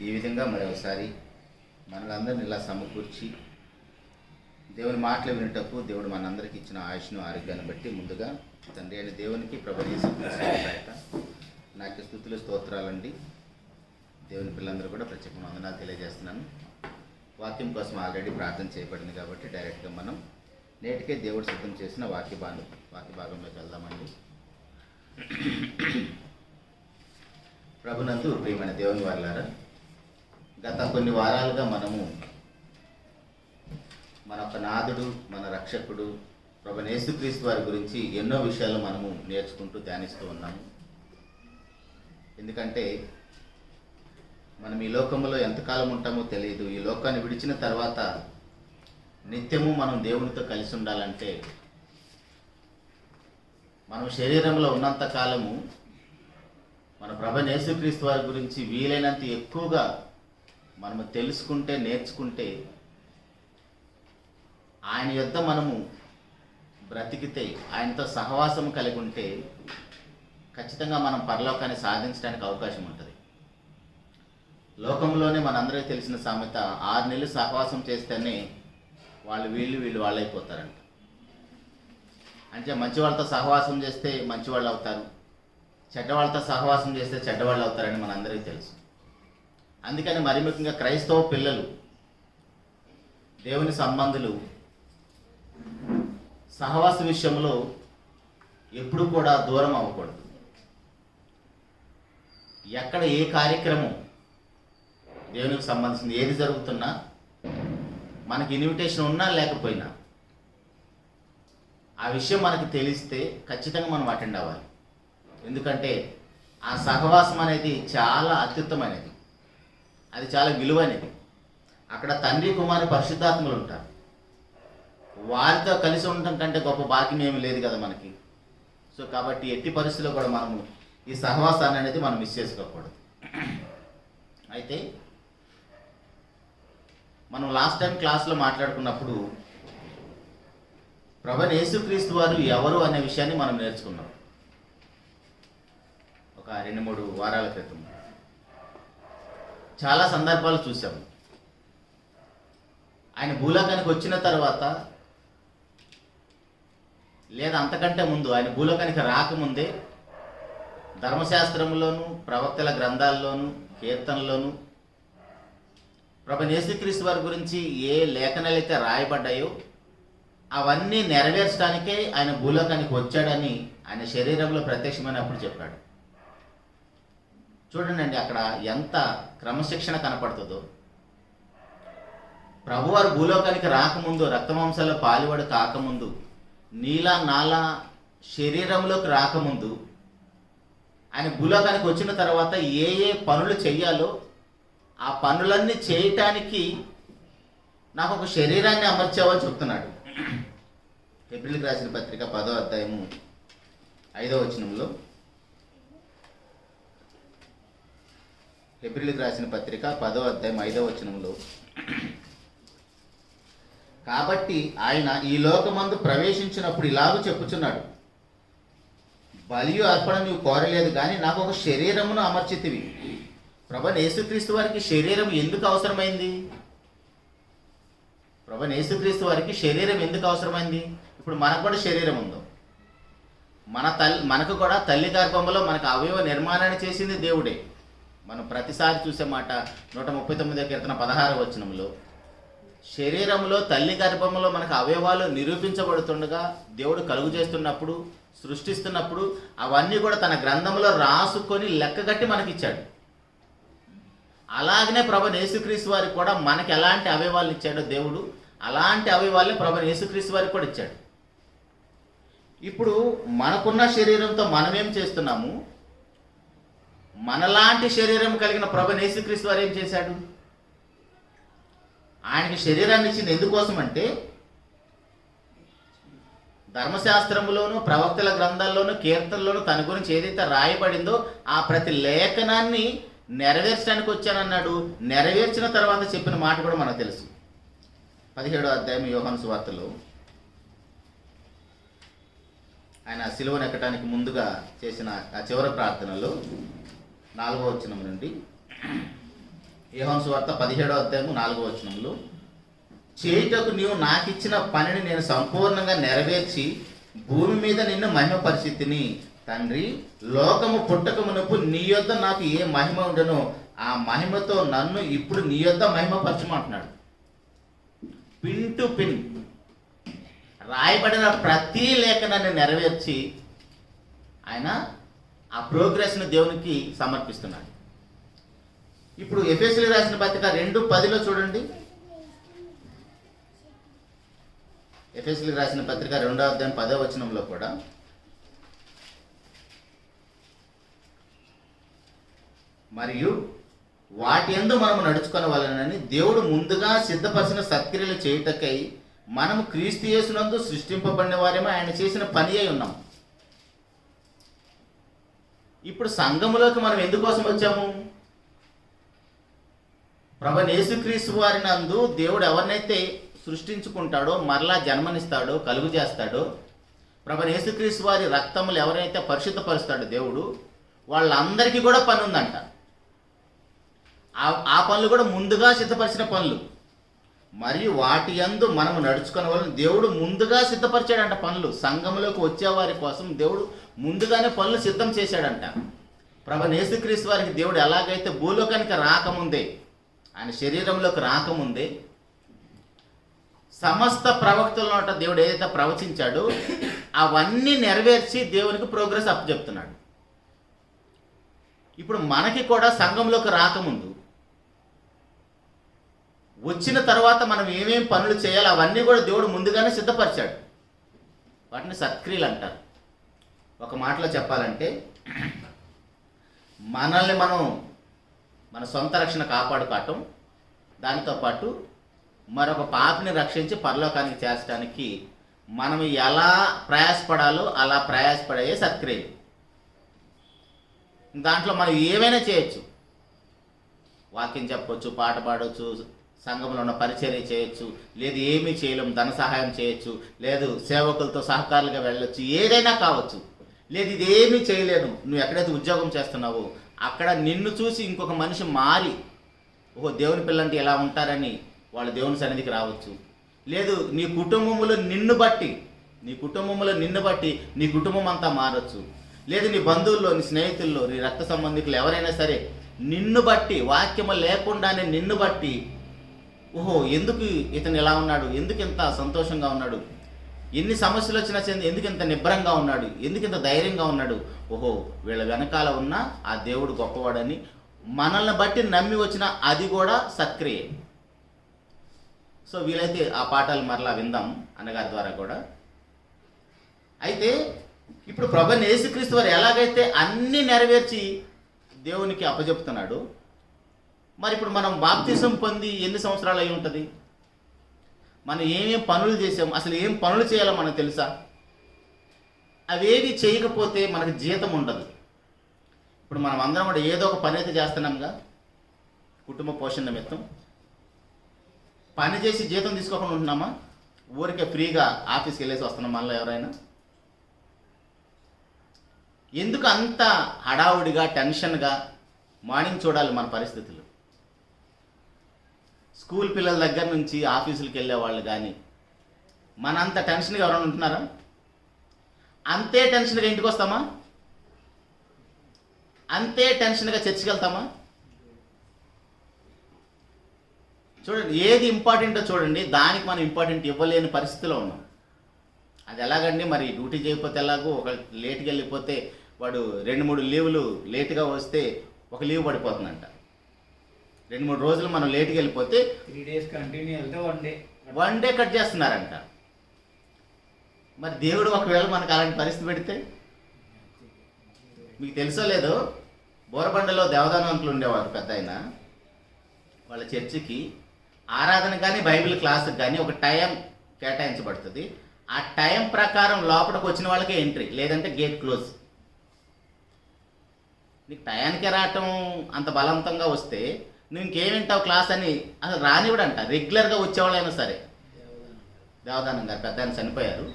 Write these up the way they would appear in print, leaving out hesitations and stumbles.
ఈ విధంగా మరొకసారి మనలందరిని ఇలా సమకూర్చి దేవుని మాటలు వినేటప్పుడు దేవుడు మనందరికీ ఇచ్చిన ఆయుష్ను ఆరోగ్యాన్ని బట్టి ముందుగా తండ్రి అయిన దేవునికి ప్రభుయేసుక్రీస్తు నాకు స్తుతులు స్తోత్రాలండి. దేవుని పిల్లలందరూ కూడా ప్రత్యేకంగా వందనాలు తెలియజేస్తున్నాను. వాక్యం కోసం ఆల్రెడీ ప్రార్థన చేయబడింది కాబట్టి డైరెక్ట్గా మనం నేటికే దేవుడు సిద్ధం చేసిన వాక్య భాగంలోకి వెళ్దామండి. ప్రభునందు ప్రియమైన దేవుని వారలారా, గత కొన్ని వారాలుగా మనము మన యొక్క నాథుడు, మన రక్షకుడు ప్రభువైన యేసుక్రీస్తు వారి గురించి ఎన్నో విషయాలు మనము నేర్చుకుంటూ ధ్యానిస్తూ ఉన్నాము. ఎందుకంటే మనం ఈ లోకంలో ఎంతకాలం ఉంటామో తెలియదు. ఈ లోకాన్ని విడిచిన తర్వాత నిత్యము మనం దేవునితో కలిసి ఉండాలంటే మనం శరీరంలో ఉన్నంత కాలము మన ప్రభువైన యేసుక్రీస్తు వారి గురించి వీలైనంత ఎక్కువగా మనము తెలుసుకుంటే, నేర్చుకుంటే, ఆయన యొద్ద మనము బ్రతికితే, ఆయనతో సహవాసం కలిగి ఉంటే ఖచ్చితంగా మనం పరలోకాన్ని సాధించడానికి అవకాశం ఉంటుంది. లోకంలోనే మనందరికీ తెలిసిన సామెత, 6 నెలలు సహవాసం చేస్తేనే వీళ్ళు వాళ్ళైపోతారంట. అంటే మంచి వాళ్ళతో సహవాసం చేస్తే మంచివాళ్ళు అవుతారు, చెడ్డవాళ్ళతో సహవాసం చేస్తే చెడ్డవాళ్ళు అవుతారని మనందరికీ తెలుసు. అందుకని మరి ముఖ్యంగా క్రైస్తవ పిల్లలు, దేవుని సంబంధులు సహవాస విషయంలో ఎప్పుడు కూడా దూరం అవ్వకూడదు. ఎక్కడ ఏ కార్యక్రమం దేవునికి సంబంధించింది ఏది జరుగుతున్నా, మనకి ఇన్విటేషన్ ఉన్నా లేకపోయినా ఆ విషయం మనకి తెలిస్తే ఖచ్చితంగా మనం అటెండ్ అవ్వాలి. ఎందుకంటే ఆ సహవాసం అనేది చాలా అత్యుత్తమైనది, అది చాలా విలువైనది. అక్కడ తండ్రి, కుమారు, పరిశుద్ధాత్మలు ఉంటారు. వారితో కలిసి ఉండటం కంటే గొప్ప భాగ్యం ఏమి లేదు కదా మనకి. సో కాబట్టి ఎట్టి పరిస్థితుల్లో కూడా మనము ఈ సహవాసాన్ని అనేది మనం మిస్ చేసుకోకూడదు. అయితే మనం లాస్ట్ టైం క్లాస్లో మాట్లాడుకున్నప్పుడు ప్రభువైన యేసుక్రీస్తు వారు ఎవరు అనే విషయాన్ని మనం నేర్చుకున్నాం ఒక 2-3 వారాల క్రితం. చాలా సందర్భాలు చూసాము. ఆయన భూలోకానికి వచ్చిన తర్వాత, లేదా అంతకంటే ముందు, ఆయన భూలోకానికి రాకముందే ధర్మశాస్త్రంలోను, ప్రవక్తల గ్రంథాల్లోను, కీర్తనలోను ప్రభువైన యేసుక్రీస్తు వారి గురించి ఏ లేఖనాలు అయితే రాయబడ్డాయో అవన్నీ నెరవేర్చడానికే ఆయన భూలోకానికి వచ్చాడని ఆయన శరీరంలో ప్రత్యక్షమైనప్పుడు చెప్పాడు. చూడండి అక్కడ ఎంత క్రమశిక్షణ కనపడుతుందో. ప్రభువారు భూలోకానికి రాకముందు, రక్తమాంసాల పాలువాడు కాకముందు, నీలా నాలా శరీరంలోకి రాకముందు, ఆయన భూలోకానికి వచ్చిన తర్వాత ఏ ఏ పనులు చెయ్యాలో ఆ పనులన్నీ చేయటానికి నాకు ఒక శరీరాన్ని అమర్చావని చెప్తున్నాడు. హెబ్రీయులకు రాసిన పత్రిక 10వ అధ్యాయము 5వ వచనంలో, హెబ్రీయులకు రాసిన పత్రిక 10వ అధ్యాయం 5వ వచనంలో, కాబట్టి ఆయన ఈ లోకమందు ప్రవేశించినప్పుడు ఇలాగూ చెప్పుచున్నాడు, బలియు అర్పణ నీవు కోరలేదు కానీ నాకు ఒక శరీరమును అమర్చితివి. ప్రభువైన యేసుక్రీస్తు వారికి శరీరం ఎందుకు అవసరమైంది? ప్రభువైన యేసుక్రీస్తు వారికి శరీరం ఎందుకు అవసరమైంది? ఇప్పుడు మనకు కూడా శరీరం ఉందో, మనకు కూడా తల్లి గర్భంలో మనకు అవయవ నిర్మాణాన్ని చేసింది దేవుడే. మనం ప్రతిసారి చూసే మాట 139వ కీర్తన 16వ వచనంలో, శరీరంలో తల్లి గర్భంలో మనకు అవయవాలు నిరూపించబడుతుండగా దేవుడు కలుగు చేస్తున్నప్పుడు, సృష్టిస్తున్నప్పుడు అవన్నీ కూడా తన గ్రంథంలో రాసుకొని లెక్కగట్టి మనకిచ్చాడు. అలాగనే ప్రభువైన యేసుక్రీస్తు వారికి కూడా మనకి ఎలాంటి అవయవాలు ఇచ్చాడో దేవుడు, అలాంటి అవయవాల్ని ప్రభువైన యేసుక్రీస్తు వారికి కూడా ఇచ్చాడు. ఇప్పుడు మనకున్న శరీరంతో మనమేం చేస్తున్నాము? మనలాంటి శరీరం కలిగిన ప్రభువైన యేసుక్రీస్తు వారు ఏం చేశాడు? ఆయనకి శరీరాన్ని ఇచ్చింది ఎందుకోసం అంటే, ధర్మశాస్త్రంలోను, ప్రవక్తల గ్రంథాల్లోను, కీర్తనలోను తన గురించి ఏదైతే రాయబడిందో ఆ ప్రతి లేఖనాన్ని నెరవేర్చడానికి వచ్చానన్నాడు. నెరవేర్చిన తర్వాత చెప్పిన మాట కూడా మనకు తెలుసు. 17వ అధ్యాయం యోహాను సువార్తలో ఆయన సిలువను ఎక్కడానికి ముందుగా చేసిన ఆ చివరి ప్రార్థనలో 4వ వచనం నుండి యోహాను సువార్త 17వ అధ్యాయము 4వ వచనంలో, చేయుటకు నీవు నాకిచ్చిన పనిని నేను సంపూర్ణంగా నెరవేర్చి భూమి మీద నిన్ను మహిమపరిచితిని. తండ్రి, లోకము పుట్టక మునుపు నీ యొద్ద నాకు ఏ మహిమ ఉండనో ఆ మహిమతో నన్ను ఇప్పుడు నీ యొద్ద మహిమపరచమంటున్నాడు. పిన్ టు పిన్ రాయబడిన ప్రతి లేఖనాన్ని నెరవేర్చి ఆయన ఆ ప్రోగ్రెస్ను దేవునికి సమర్పిస్తున్నాడు. ఇప్పుడు ఎఫెసీయులకు రాసిన పత్రిక 2:10 చూడండి. ఎఫెసీయులకు రాసిన పత్రిక 2వ అధ్యాయం 10వ వచనంలో కూడా, మరియు వాటి యందు మనము నడుచుకొనవలెనని దేవుడు ముందుగా సిద్ధపరిచిన సత్క్రియలు చేయుటకై మనము క్రీస్తు యేసునందు సృష్టింపబడిన వారేమో ఆయన చేసిన పని అయి ఉన్నాం. ఇప్పుడు సంఘములోకి మనం ఎందుకోసం వచ్చాము? ప్రభువైన యేసుక్రీస్తు వారి నందు దేవుడు ఎవరినైతే సృష్టించుకుంటాడో, మరలా జన్మనిస్తాడో, కలుగు చేస్తాడో, ప్రభువైన యేసుక్రీస్తు వారి రక్తములు ఎవరైతే పరిశుద్ధపరుస్తాడో దేవుడు, వాళ్ళందరికీ కూడా పని ఉందంట. ఆ పనులు కూడా ముందుగా సిద్ధపరిచిన పనులు. మరియు వాటి యందు మనము నడుచుకునే వాళ్ళని దేవుడు ముందుగా సిద్ధపరిచాడంట. పనులు సంఘంలోకి వచ్చేవారి కోసం దేవుడు ముందుగానే పనులు సిద్ధం చేశాడంట. ప్రభువైన యేసుక్రీస్తు వారికి దేవుడు ఎలాగైతే భూలోకానికి రాకముందే, ఆయన శరీరంలోకి రాకముందే సమస్త ప్రవక్తల నోట దేవుడు ఏదైతే ప్రవచించాడో అవన్నీ నెరవేర్చి దేవునికి ప్రోగ్రెస్ అప్పచెప్తున్నాడు. ఇప్పుడు మనకి కూడా సంఘంలోకి రాకముందు, వచ్చిన తర్వాత మనం ఏమేం పనులు చేయాలి అవన్నీ కూడా దేవుడు ముందుగానే సిద్ధపరిచాడు. వాటిని సత్క్రియలు అంటారు. ఒక మాటలో చెప్పాలంటే, మనల్ని మనం మన సొంత రక్షణ కాపాడుకోవటం, దానితో పాటు మరొక పాపిని రక్షించి పరలోకానికి చేర్చడానికి మనం ఎలా ప్రయాసపడాలో అలా ప్రయాసపడే సత్క్రియలు. దాంట్లో మనం ఏమైనా చేయొచ్చు. వాక్యం చెప్పొచ్చు, పాట పాడవచ్చు, సంఘంలో ఉన్న పరిచర్య చేయొచ్చు, లేదు ఏమీ చేయలేము, ధన సహాయం చేయొచ్చు, లేదు సేవకులతో సహకారులుగా వెళ్ళొచ్చు, ఏదైనా కావచ్చు. లేదు ఇదేమీ చేయలేను, నువ్వు ఎక్కడైతే ఉద్యోగం చేస్తున్నావో అక్కడ నిన్ను చూసి ఇంకొక మనిషి మారి, ఓహో దేవుని పిల్లంటే ఎలా ఉంటారని వాళ్ళు దేవుని సన్నిధికి రావచ్చు. లేదు నీ కుటుంబంలో నిన్ను బట్టి నీ కుటుంబం అంతా మారచ్చు. లేదు నీ బంధువుల్లో, నీ స్నేహితుల్లో, నీ రక్త సంబంధికులు ఎవరైనా సరే నిన్ను బట్టి, వాక్యము లేకుండానే నిన్ను బట్టి, ఓహో ఎందుకు ఇతను ఎలా ఉన్నాడు, ఎందుకు ఇంత సంతోషంగా ఉన్నాడు, ఎన్ని సమస్యలు వచ్చినా ఎందుకు ఇంత నిబ్బరంగా ఉన్నాడు, ఎందుకు ఇంత ధైర్యంగా ఉన్నాడు, ఓహో వీళ్ళ వెనకాల ఉన్న ఆ దేవుడు గొప్పవాడని మనల్ని బట్టి నమ్మి వచ్చిన అది కూడా సత్క్రియ. సో వీలైతే ఆ పాఠాలు మరలా విందాం అన్నగారి ద్వారా కూడా. అయితే ఇప్పుడు ప్రభువైన యేసుక్రీస్తు వారు ఎలాగైతే అన్నీ నెరవేర్చి దేవునికి అప్పచెప్తున్నాడు, మరి ఇప్పుడు మనం బాప్తిసం పొంది ఎన్ని సంవత్సరాలు అయి ఉంటుంది? మనం ఏమేం పనులు చేసాం, అసలు ఏం పనులు చేయాలో మనకు తెలుసా? అవేవి చేయకపోతే మనకు జీతం ఉండదు. ఇప్పుడు మనం అందరం కూడా ఏదో ఒక పని అయితే చేస్తున్నాంగా, కుటుంబ పోషణ నిమిత్తం. పని చేసి జీతం తీసుకోకుండా ఉంటున్నామా? ఊరికే ఫ్రీగా ఆఫీస్కి వెళ్ళేసి వస్తున్నాం మనలో ఎవరైనా? ఎందుకు అంత హడావుడిగా, టెన్షన్గా మార్నింగ్ చూడాలి మన పరిస్థితులు? స్కూల్ పిల్లల దగ్గర నుంచి ఆఫీసులకు వెళ్ళే వాళ్ళు కానీ మనంత టెన్షన్గా ఎవరైనా ఉంటున్నారా? అంతే టెన్షన్గా ఇంటికి వస్తామా? అంతే టెన్షన్గా చర్చికి వెళ్తామా? చూడండి, ఏది ఇంపార్టెంటో చూడండి, దానికి మనం ఇంపార్టెంట్ ఇవ్వలేని పరిస్థితిలో ఉన్నాం. అది ఎలాగండి? మరి డ్యూటీ చేయకపోతే ఎలాగో, ఒక లేట్గా వెళ్ళిపోతే వాడు 2-3 లీవులు లేట్గా వస్తే ఒక లీవ్ పడిపోతుందంట. 2-3 రోజులు మనం లేట్గా వెళ్ళిపోతే 3 days కంటిన్యూ వెళ్తే 1 డే కట్ చేస్తున్నారంట. మరి దేవుడు ఒకవేళ మనకు అలాంటి పరిస్థితి పెడితే, మీకు తెలుసో లేదో, బోరబండలో దేవదాన అంకులు ఉండేవారు పెద్ద ఆయన. వాళ్ళ చర్చికి ఆరాధన కానీ బైబిల్ క్లాసుకి కానీ ఒక టైం కేటాయించబడుతుంది. ఆ టైం ప్రకారం లోపలికి వచ్చిన వాళ్ళకే ఎంట్రీ, లేదంటే గేట్ క్లోజ్. నీకు టయానికే రావటం అంత బలవంతంగా వస్తే నువ్వు ఇంకేం వింటావు క్లాస్ అని అసలు రానివ్వడంట. రెగ్యులర్గా వచ్చేవాళ్ళైనా సరే. దేవదానం గారు పెద్ద ఆయన చనిపోయారు.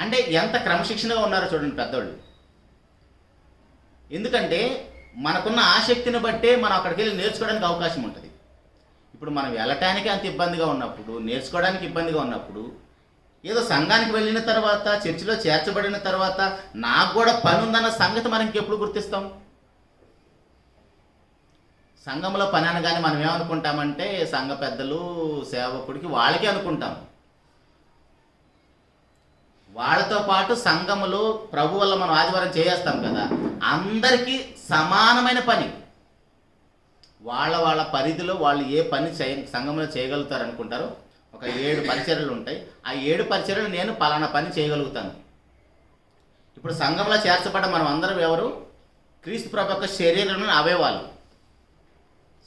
అంటే ఎంత క్రమశిక్షణగా ఉన్నారో చూడండి పెద్దోళ్ళు. ఎందుకంటే మనకున్న ఆసక్తిని బట్టే మనం అక్కడికి వెళ్ళి నేర్చుకోవడానికి అవకాశం ఉంటుంది. ఇప్పుడు మనం వెళ్ళటానికి అంత ఇబ్బందిగా ఉన్నప్పుడు, నేర్చుకోవడానికి ఇబ్బందిగా ఉన్నప్పుడు, ఏదో సంఘానికి వెళ్ళిన తర్వాత, చర్చిలో చేర్చబడిన తర్వాత నాకు కూడా పని ఉందన్న సంగతి మనం ఇంకెప్పుడు గుర్తిస్తాం? సంఘంలో పని అనగానే మనం ఏమనుకుంటామంటే సంఘ పెద్దలు, సేవకుడికి వాళ్ళకే అనుకుంటాం. వాళ్ళతో పాటు సంఘములో ప్రభు వల్ల మనం ఆదివారం చేస్తాం కదా, అందరికీ సమానమైన పని. వాళ్ళ పరిధిలో వాళ్ళు ఏ పని సంఘంలో చేయగలుగుతారు అనుకుంటారో, ఒక 7 పరిచర్యలు ఉంటాయి. ఆ 7 పరిచర్యలు నేను పలానా పని చేయగలుగుతాను. ఇప్పుడు సంఘంలో చేర్చబడ్డ మనం అందరం ఎవరు? క్రీస్తు ప్రభు యొక్క శరీరంలోని అవయవాలు.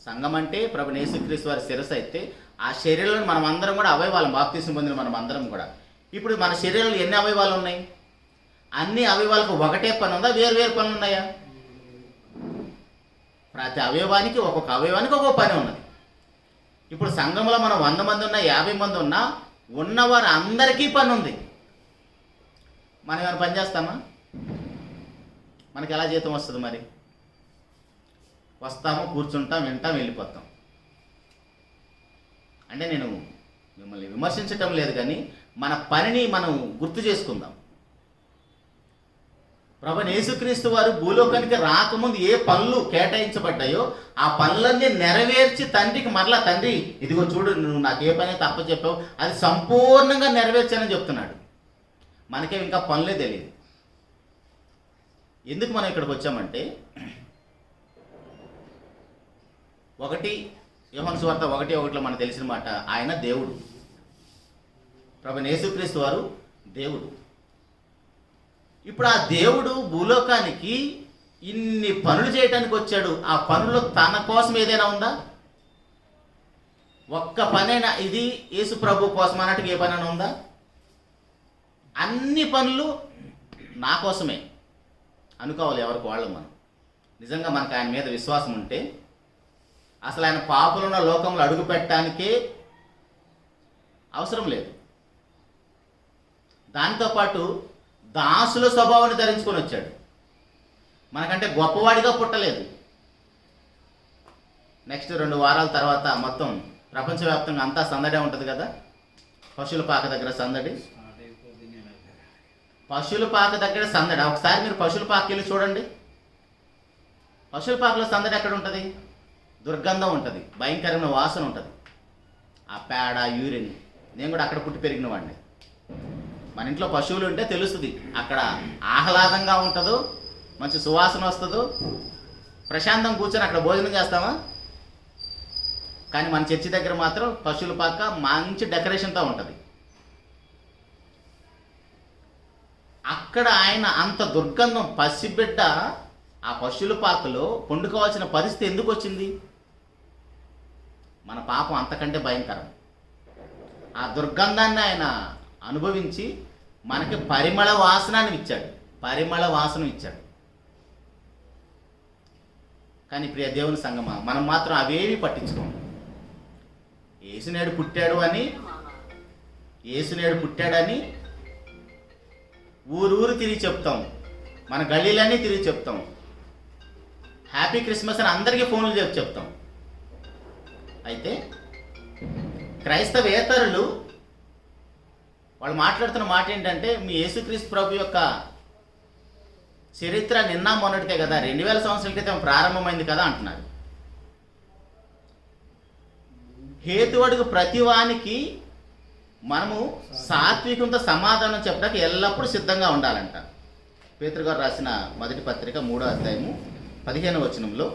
సంఘం అంటే ప్రభు యేసుక్రీస్తు వారి శిరస్సు అయితే, ఆ శరీరంలో మనం అందరం కూడా అవయవాలు. బాప్తిసం పొందిన మనం అందరం కూడా. ఇప్పుడు మన శరీరంలో ఎన్ని అవయవాలు ఉన్నాయి? అన్ని అవయవాలకు ఒకటే పని ఉందా, వేరు వేరు పనులు ఉన్నాయా? ప్రతి అవయవానికి ఒక్కొక్క అవయవానికి ఒక్కొక్క పని ఉన్నది. ఇప్పుడు సంఘంలో మనం 100 మంది ఉన్నా, 50 మంది ఉన్నా, ఉన్నవారు అందరికీ పని ఉంది. మనం ఏమైనా పని చేస్తామా? మనకి ఎలా జీతం వస్తుంది? మరి వస్తాము, కూర్చుంటాం, వింటాం, వెళ్ళిపోతాం. అంటే నేను మిమ్మల్ని విమర్శించటం లేదు, కానీ మన పనిని మనం గుర్తు చేసుకుందాం. ప్రభువైన యేసుక్రీస్తు వారు భూలోకానికి రాకముందు ఏ పనులు కేటాయించబడ్డాయో ఆ పనులన్నీ నెరవేర్చి తండ్రికి మరలా, తండ్రి ఇదిగో చూడు, నువ్వు నాకు ఏ పని తప్ప చెప్పావు, అది సంపూర్ణంగా నెరవేర్చానని చెప్తున్నాడు. మనకే ఇంకా పనులే తెలియదు. ఎందుకు మనం ఇక్కడికి వచ్చామంటే, 1 యోహాను సువార్త 1:1లో మనకు తెలిసిన మాట, ఆయన దేవుడు. ప్రభువైన యేసుక్రీస్తు వారు దేవుడు. ఇప్పుడు ఆ దేవుడు భూలోకానికి ఇన్ని పనులు చేయటానికి వచ్చాడు. ఆ పనుల్లో తన కోసం ఏదైనా ఉందా? ఒక్క పనైనా ఇది యేసు ప్రభు కోసం అన్నట్టుగా ఏ పనైనా ఉందా? అన్ని పనులు నా కోసమే అనుకోవాలి ఎవరికి వాళ్ళు. మనం నిజంగా మనకు ఆయన మీద విశ్వాసం ఉంటే అసలు ఆయన పాపులున్న లోకంలో అడుగు పెట్టడానికే అవసరం లేదు. దాంతోపాటు దాసుల స్వభావాన్ని ధరించుకొని వచ్చాడు. మనకంటే గొప్పవాడిగా పుట్టలేదు. నెక్స్ట్ 2 వారాల తర్వాత మొత్తం ప్రపంచవ్యాప్తంగా అంతా సందడే ఉంటుంది కదా. పశువుల పాక దగ్గర సందడి, పశువుల పాక దగ్గర సందడి. ఒకసారి మీరు పశువుల పాకకి వెళ్ళి చూడండి. పశువుల పాకలో సందడి ఎక్కడ ఉంటుంది? దుర్గంధం ఉంటుంది, భయంకరమైన వాసన ఉంటుంది. ఆ పేడ, యూరిన్. నేను కూడా అక్కడ పుట్టి పెరిగిన వాడిని. మన ఇంట్లో పశువులు ఉంటే తెలుస్తుంది అక్కడ ఆహ్లాదంగా ఉంటుందో, మంచి సువాసన వస్తుందో, ప్రశాంతం కూర్చొని అక్కడ భోజనం చేస్తామా? కానీ మన చర్చి దగ్గర మాత్రం పశువుల పాక మంచి డెకరేషన్తో ఉంటుంది. అక్కడ ఆయన అంత దుర్గంధం, పసిబిడ్డ ఆ పశువుల పాకలో పండుకోవాల్సిన పరిస్థితి ఎందుకు వచ్చింది? మన పాపం అంతకంటే భయంకరం. ఆ దుర్గంధాన్ని ఆయన అనుభవించి మనకి పరిమళ వాసనాన్ని ఇచ్చాడు, పరిమళ వాసన ఇచ్చాడు. కానీ ప్రియ దేవుని సంగమా, మనం మాత్రం అవేవి పట్టించుకోము. యేసునేడు పుట్టాడని ఊరు తిరిగి చెప్తాం, మన గల్లీలన్నీ తిరిగి చెప్తాం. హ్యాపీ క్రిస్మస్ అని అందరికీ ఫోన్లు చెప్తాం. అయితే క్రైస్తవేతరులు వాళ్ళు మాట్లాడుతున్న మాట ఏంటంటే, మీ యేసుక్రీస్తు ప్రభు యొక్క చరిత్ర నిన్న మొన్నటికే కదా, 2000 సంవత్సరాల క్రితం ప్రారంభమైంది కదా అంటున్నారు. హేతువడుగు ప్రతివానికి మనము సాత్వికంతో సమాధానం చెప్పడానికి ఎల్లప్పుడూ సిద్ధంగా ఉండాలంట. పేతురు గారు రాసిన మొదటి పత్రిక 3వ అధ్యాయము 15వ వచనంలో,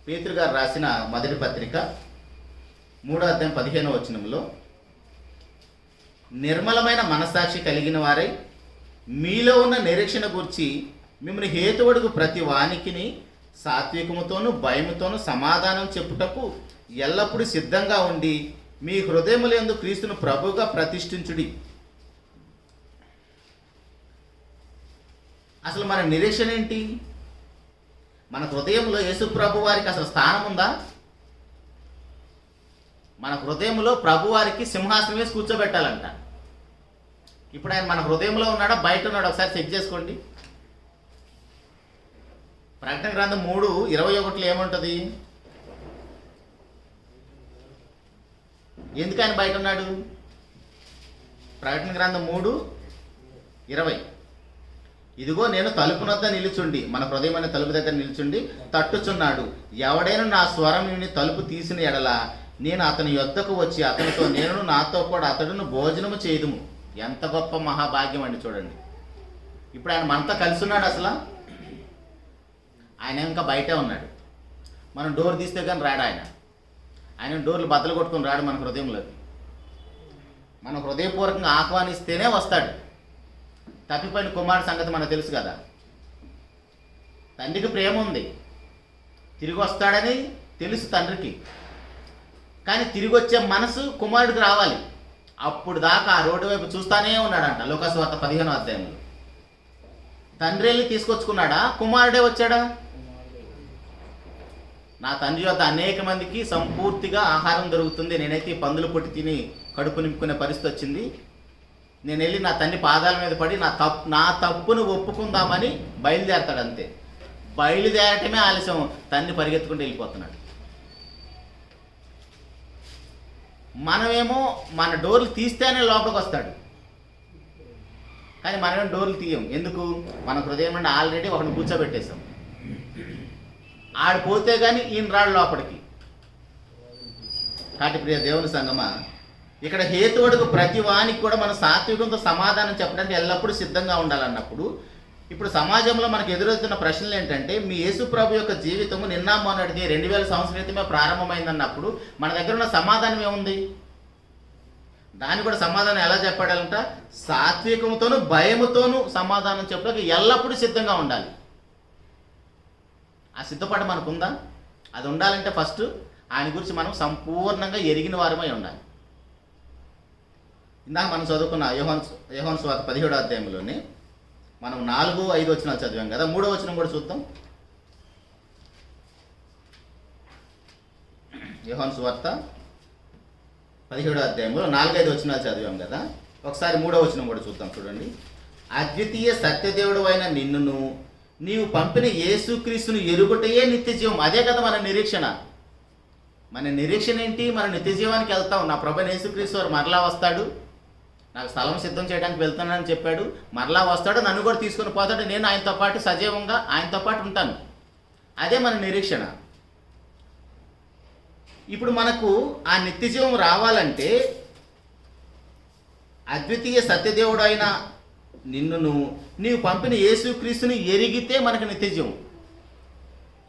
పేతురు గారు రాసిన మొదటి పత్రిక 3వ అధ్యాయం 15వ వచనంలో, నిర్మలమైన మనస్సాక్షి కలిగిన వారై మీలో ఉన్న నిరీక్షణ గురించి మిమ్మల్ని హేతువడుగు ప్రతి వానికిని సాత్వికముతోనూ భయముతోనూ సమాధానం చెప్పుటకు ఎల్లప్పుడూ సిద్ధంగా ఉండి మీ హృదయములందు క్రీస్తును ప్రభువుగా ప్రతిష్ఠించుడి. అసలు మన నిరీక్షణ ఏంటి? మన హృదయంలో యేసు ప్రభు వారికి అసలు స్థానం ఉందా? మన హృదయంలో ప్రభు వారికి సింహాసనం వేసి కూర్చోబెట్టాలంట. ఇప్పుడు ఆయన మన హృదయంలో ఉన్నాడా, బయట ఉన్నాడా? ఒకసారి చెక్ చేసుకోండి. ప్రకటన గ్రంథం 3:21 ఏముంటుంది? ఎందుకు ఆయన బయట ఉన్నాడు? ప్రకటన గ్రంథం 3:20 ఇదిగో నేను తలుపు వద్ద నిలుచుండి, మన హృదయమైన తలుపు దగ్గర నిలుచుండి తట్టుచున్నాడు. ఎవడైనా నా స్వరం విని తలుపు తీసిన ఎడల నేను అతని యొద్దకు వచ్చి అతనితో నేను నాతో కూడా అతడును భోజనము చేయుదుము. ఎంత గొప్ప మహాభాగ్యం అండి చూడండి. ఇప్పుడు ఆయన మనతో కలిసి ఉన్నాడు. అసలు ఆయన ఇంకా బయటే ఉన్నాడు. మనం డోర్ తీస్తే కానీ రాడు ఆయన డోర్లు బద్దలు కొట్టుకుని రాడు మన హృదయంలోకి. మనం హృదయపూర్వకంగా ఆహ్వానిస్తేనే వస్తాడు. తప్పిపోయిన కుమారుడు సంగతి మనకు తెలుసు కదా. తండ్రికి ప్రేమ ఉంది, తిరిగి వస్తాడని తెలుసు తండ్రికి. కానీ తిరిగి వచ్చే మనసు కుమారుడికి రావాలి. అప్పుడు దాకా ఆ రోడ్డు వైపు చూస్తానే ఉన్నాడంట. లోకాసువార్త 15వ అధ్యాయంలో. తండ్రి వెళ్ళి తీసుకొచ్చుకున్నాడా? కుమారుడే వచ్చాడా? నా తండ్రి వద్ద అనేక మందికి సంపూర్తిగా ఆహారం దొరుకుతుంది, నేనైతే ఈ పందులు పొట్టి తిని కడుపు నింపుకునే పరిస్థితి వచ్చింది, నేను వెళ్ళి నా తండ్రి పాదాల మీద పడి నా తప్పును ఒప్పుకుందామని బయలుదేరతాడు. అంతే, బయలుదేరటమే ఆలస్యం, తండ్రి పరిగెత్తుకుంటూ వెళ్ళిపోతున్నాడు. మనమేమో మన డోర్లు తీస్తేనే లోపలికి వస్తాడు, కానీ మనమేమో డోర్లు తీయం. ఎందుకు? మన హృదయం నుండి ఆల్రెడీ ఒకరిని కూర్చోబెట్టేశాం. ఆడిపోతే కానీ ఈయన రాడు లోపలికి. కాబట్టి ప్రియ దేవుని సంగమా, ఇక్కడ హేతువుడికి ప్రతి వానికి కూడా మన సాత్వికంతో సమాధానం చెప్పడానికి ఎల్లప్పుడూ సిద్ధంగా ఉండాలన్నప్పుడు, ఇప్పుడు సమాజంలో మనకు ఎదురవుతున్న ప్రశ్నలు ఏంటంటే, మీ యేసు ప్రభు యొక్క జీవితము నిన్న మొన్నటిది 2000 సంవత్సరాల క్రితమే ప్రారంభమైందన్నప్పుడు మన దగ్గర ఉన్న సమాధానం ఏముంది? దాన్ని కూడా సమాధానం ఎలా చెప్పాడంట? సాత్వికంతోనూ భయముతోనూ సమాధానం చెప్పడానికి ఎల్లప్పుడూ సిద్ధంగా ఉండాలి. ఆ సిద్ధపాటు మనకుందా? అది ఉండాలంటే ఫస్ట్ ఆయన గురించి మనం సంపూర్ణంగా ఎరిగిన వారమై ఉండాలి. ఇందాక మనం చదువుకున్న యోహాను సువార్త 17వ అధ్యాయంలోనే మనం 4, 5 వచనాలు చదివాం కదా. 3వ వచనం కూడా చూద్దాం. యోహాను సువార్త 17వ అధ్యాయంలో 4, 5 వచనాలు చదివాం కదా. ఒకసారి 3వ వచనం కూడా చూద్దాం. చూడండి. అద్వితీయ సత్యదేవుడు అయిన నిన్నును నీవు పంపిన యేసుక్రీస్తును ఎరుగుటయే నిత్య జీవం. అదే కదా మన నిరీక్షణ. మన నిరీక్షణ ఏంటి? మన నిత్య జీవానికి వెళ్తాం. నా ప్రభువైన యేసుక్రీస్తు వారు మరలా వస్తాడు, నాకు స్థలం సిద్ధం చేయడానికి వెళ్తున్నానని చెప్పాడు, మరలా వస్తాడు, నన్ను కూడా తీసుకొని పోతాడు, నేను ఆయనతో పాటు సజీవంగా ఆయనతో పాటు ఉంటాను. అదే మన నిరీక్షణ. ఇప్పుడు మనకు ఆ నిత్య జీవం రావాలంటే అద్వితీయ సత్యదేవుడు అయిన నిన్నును నీవు పంపిన యేసుక్రీస్తుని ఎరిగితే మనకు నిత్య జీవం.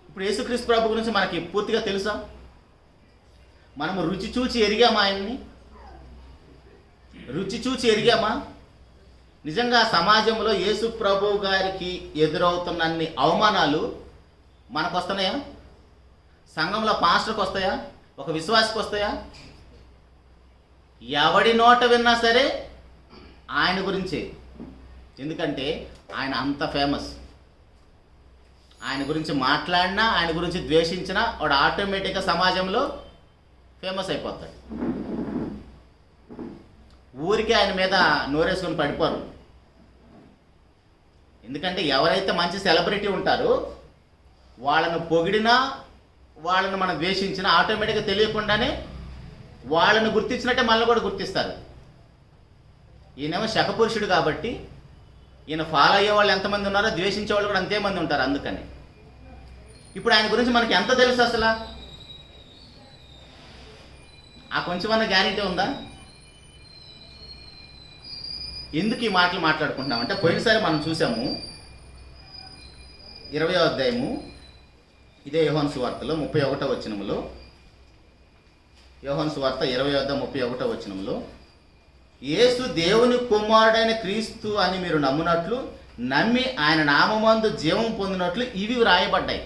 ఇప్పుడు యేసుక్రీస్తు ప్రభు గురించి మనకి పూర్తిగా తెలుసా? మనము రుచి చూచి ఎరిగామా? ఆయన్ని రుచి చూచి ఎరిగామా? నిజంగా సమాజంలో యేసు ప్రభు గారికి ఎదురవుతున్నన్ని అవమానాలు మనకు వస్తున్నాయా? సంఘంలో పాస్టర్కి వస్తాయా? ఒక విశ్వాసకు వస్తాయా? ఎవడి నోట విన్నా సరే ఆయన గురించే. ఎందుకంటే ఆయన అంత ఫేమస్. ఆయన గురించి మాట్లాడినా, ఆయన గురించి ద్వేషించినా వాడు ఆటోమేటిక్గా సమాజంలో ఫేమస్ అయిపోతాడు. ఊరికే ఆయన మీద నోరేసుకొని పడిపోరు. ఎందుకంటే ఎవరైతే మంచి సెలబ్రిటీ ఉంటారో వాళ్ళను పొగిడినా, వాళ్ళను మనం ద్వేషించినా ఆటోమేటిక్గా తెలియకుండానే వాళ్ళను గుర్తించినట్టే మనల్ని కూడా గుర్తిస్తారు. ఈయనేమో శకపురుషుడు కాబట్టి ఈయన ఫాలో అయ్యే వాళ్ళు ఎంతమంది ఉన్నారో ద్వేషించే వాళ్ళు కూడా అంతేమంది ఉంటారు. అందుకని ఇప్పుడు ఆయన గురించి మనకి ఎంత తెలుసు? అసలు ఆ కొంచెమన్నా గ్యారెంటీ ఉందా? ఎందుకు ఈ మాటలు మాట్లాడుకుంటున్నామంటే, పోయినసారి మనం చూసాము 20వ అధ్యాయము ఇదే యోహాను సువార్తలో 31వ వచనంలో, యోహాను సువార్త 20:31వ వచనంలో, యేసు దేవుని కుమారుడైన క్రీస్తు అని మీరు నమ్మునట్లు, నమ్మి ఆయన నామమందు జీవం పొందినట్లు ఇవి వ్రాయబడ్డాయి.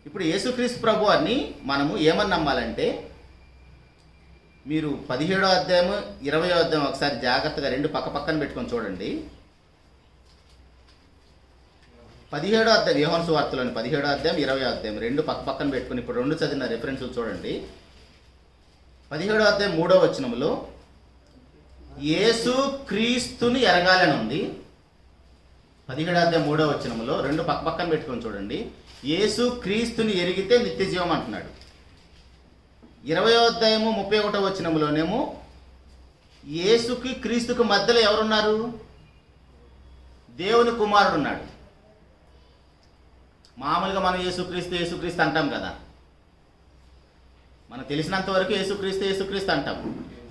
ఇప్పుడు యేసుక్రీస్తు ప్రభు అని మనము ఏమని నమ్మాలంటే, మీరు 17వ అధ్యాయము 20వ అధ్యాయం ఒకసారి జాగ్రత్తగా రెండు పక్కన పెట్టుకొని చూడండి. 17వ అధ్యాయం యోహాను సువార్తలోని 17వ అధ్యాయం 20వ అధ్యాయం రెండు పక్కన పెట్టుకుని ఇప్పుడు రెండు చదివిన రిఫరెన్స్లు చూడండి. 17వ అధ్యాయం 3వ వచనంలో యేసు క్రీస్తుని ఎరగాలని ఉంది. 17:3 రెండు పక్కన పెట్టుకొని చూడండి. యేసు క్రీస్తుని ఎరిగితే నిత్య జీవం అంటున్నాడు. 20:31 యేసుకి క్రీస్తుకి మధ్యలో ఎవరున్నారు? దేవుని కుమారుడు ఉన్నాడు. మామూలుగా మనం యేసుక్రీస్తు అంటాం కదా, మనకు తెలిసినంత వరకు యేసుక్రీస్తు అంటాం.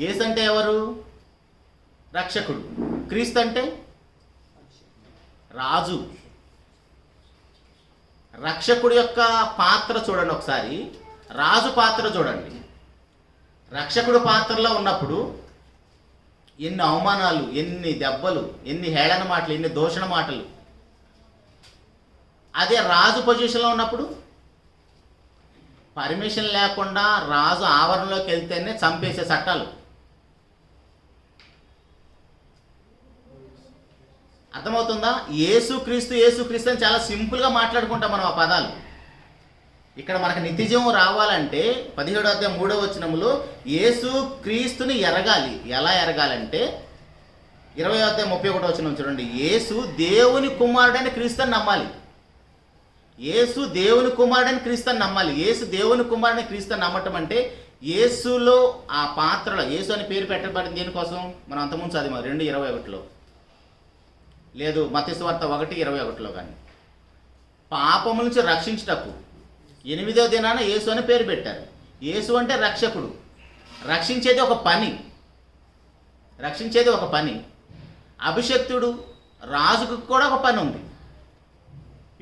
యేసు అంటే ఎవరు? రక్షకుడు. క్రీస్తు అంటే రాజు. రక్షకుడు యొక్క పాత్ర చూడండి ఒకసారి, రాజు పాత్ర చూడండి. రక్షకుడు పాత్రలో ఉన్నప్పుడు ఎన్ని అవమానాలు, ఎన్ని దెబ్బలు, ఎన్ని హేళన మాటలు, ఎన్ని దూషణ మాటలు. అదే రాజు పొజిషన్లో ఉన్నప్పుడు పర్మిషన్ లేకుండా రాజు ఆవరణలోకి వెళ్తేనే చంపేసే చట్టాలు. అర్థమవుతుందా? యేసుక్రీస్తు అని చాలా సింపుల్గా మాట్లాడుకుంటాం మనం ఆ పదాలు. ఇక్కడ మనకు నిత్యజీవం రావాలంటే 17:3 యేసు క్రీస్తుని ఎరగాలి. ఎలా ఎరగాలంటే 20:31 చూడండి. యేసు దేవుని కుమారుడైన క్రీస్తుని నమ్మాలి. యేసు దేవుని కుమారుడైన క్రీస్తుని నమ్మాలి. యేసు దేవుని కుమారుడైన క్రీస్తుని నమ్మటం అంటే యేసులో ఆ పాత్రలో, యేసు అని పేరు పెట్టబడింది దేనికోసం? మనం అంతకుముందు చదివాం 2:21 లేదు మత్తయి సువార్త 1:21 కానీ పాపము నుంచి రక్షించుటకు 8వ దినాన యేసు అని పేరు పెట్టారు. యేసు అంటే రక్షకుడు. రక్షించేది ఒక పని. అభిషక్తుడు రాజుకు కూడా ఒక పని ఉంది.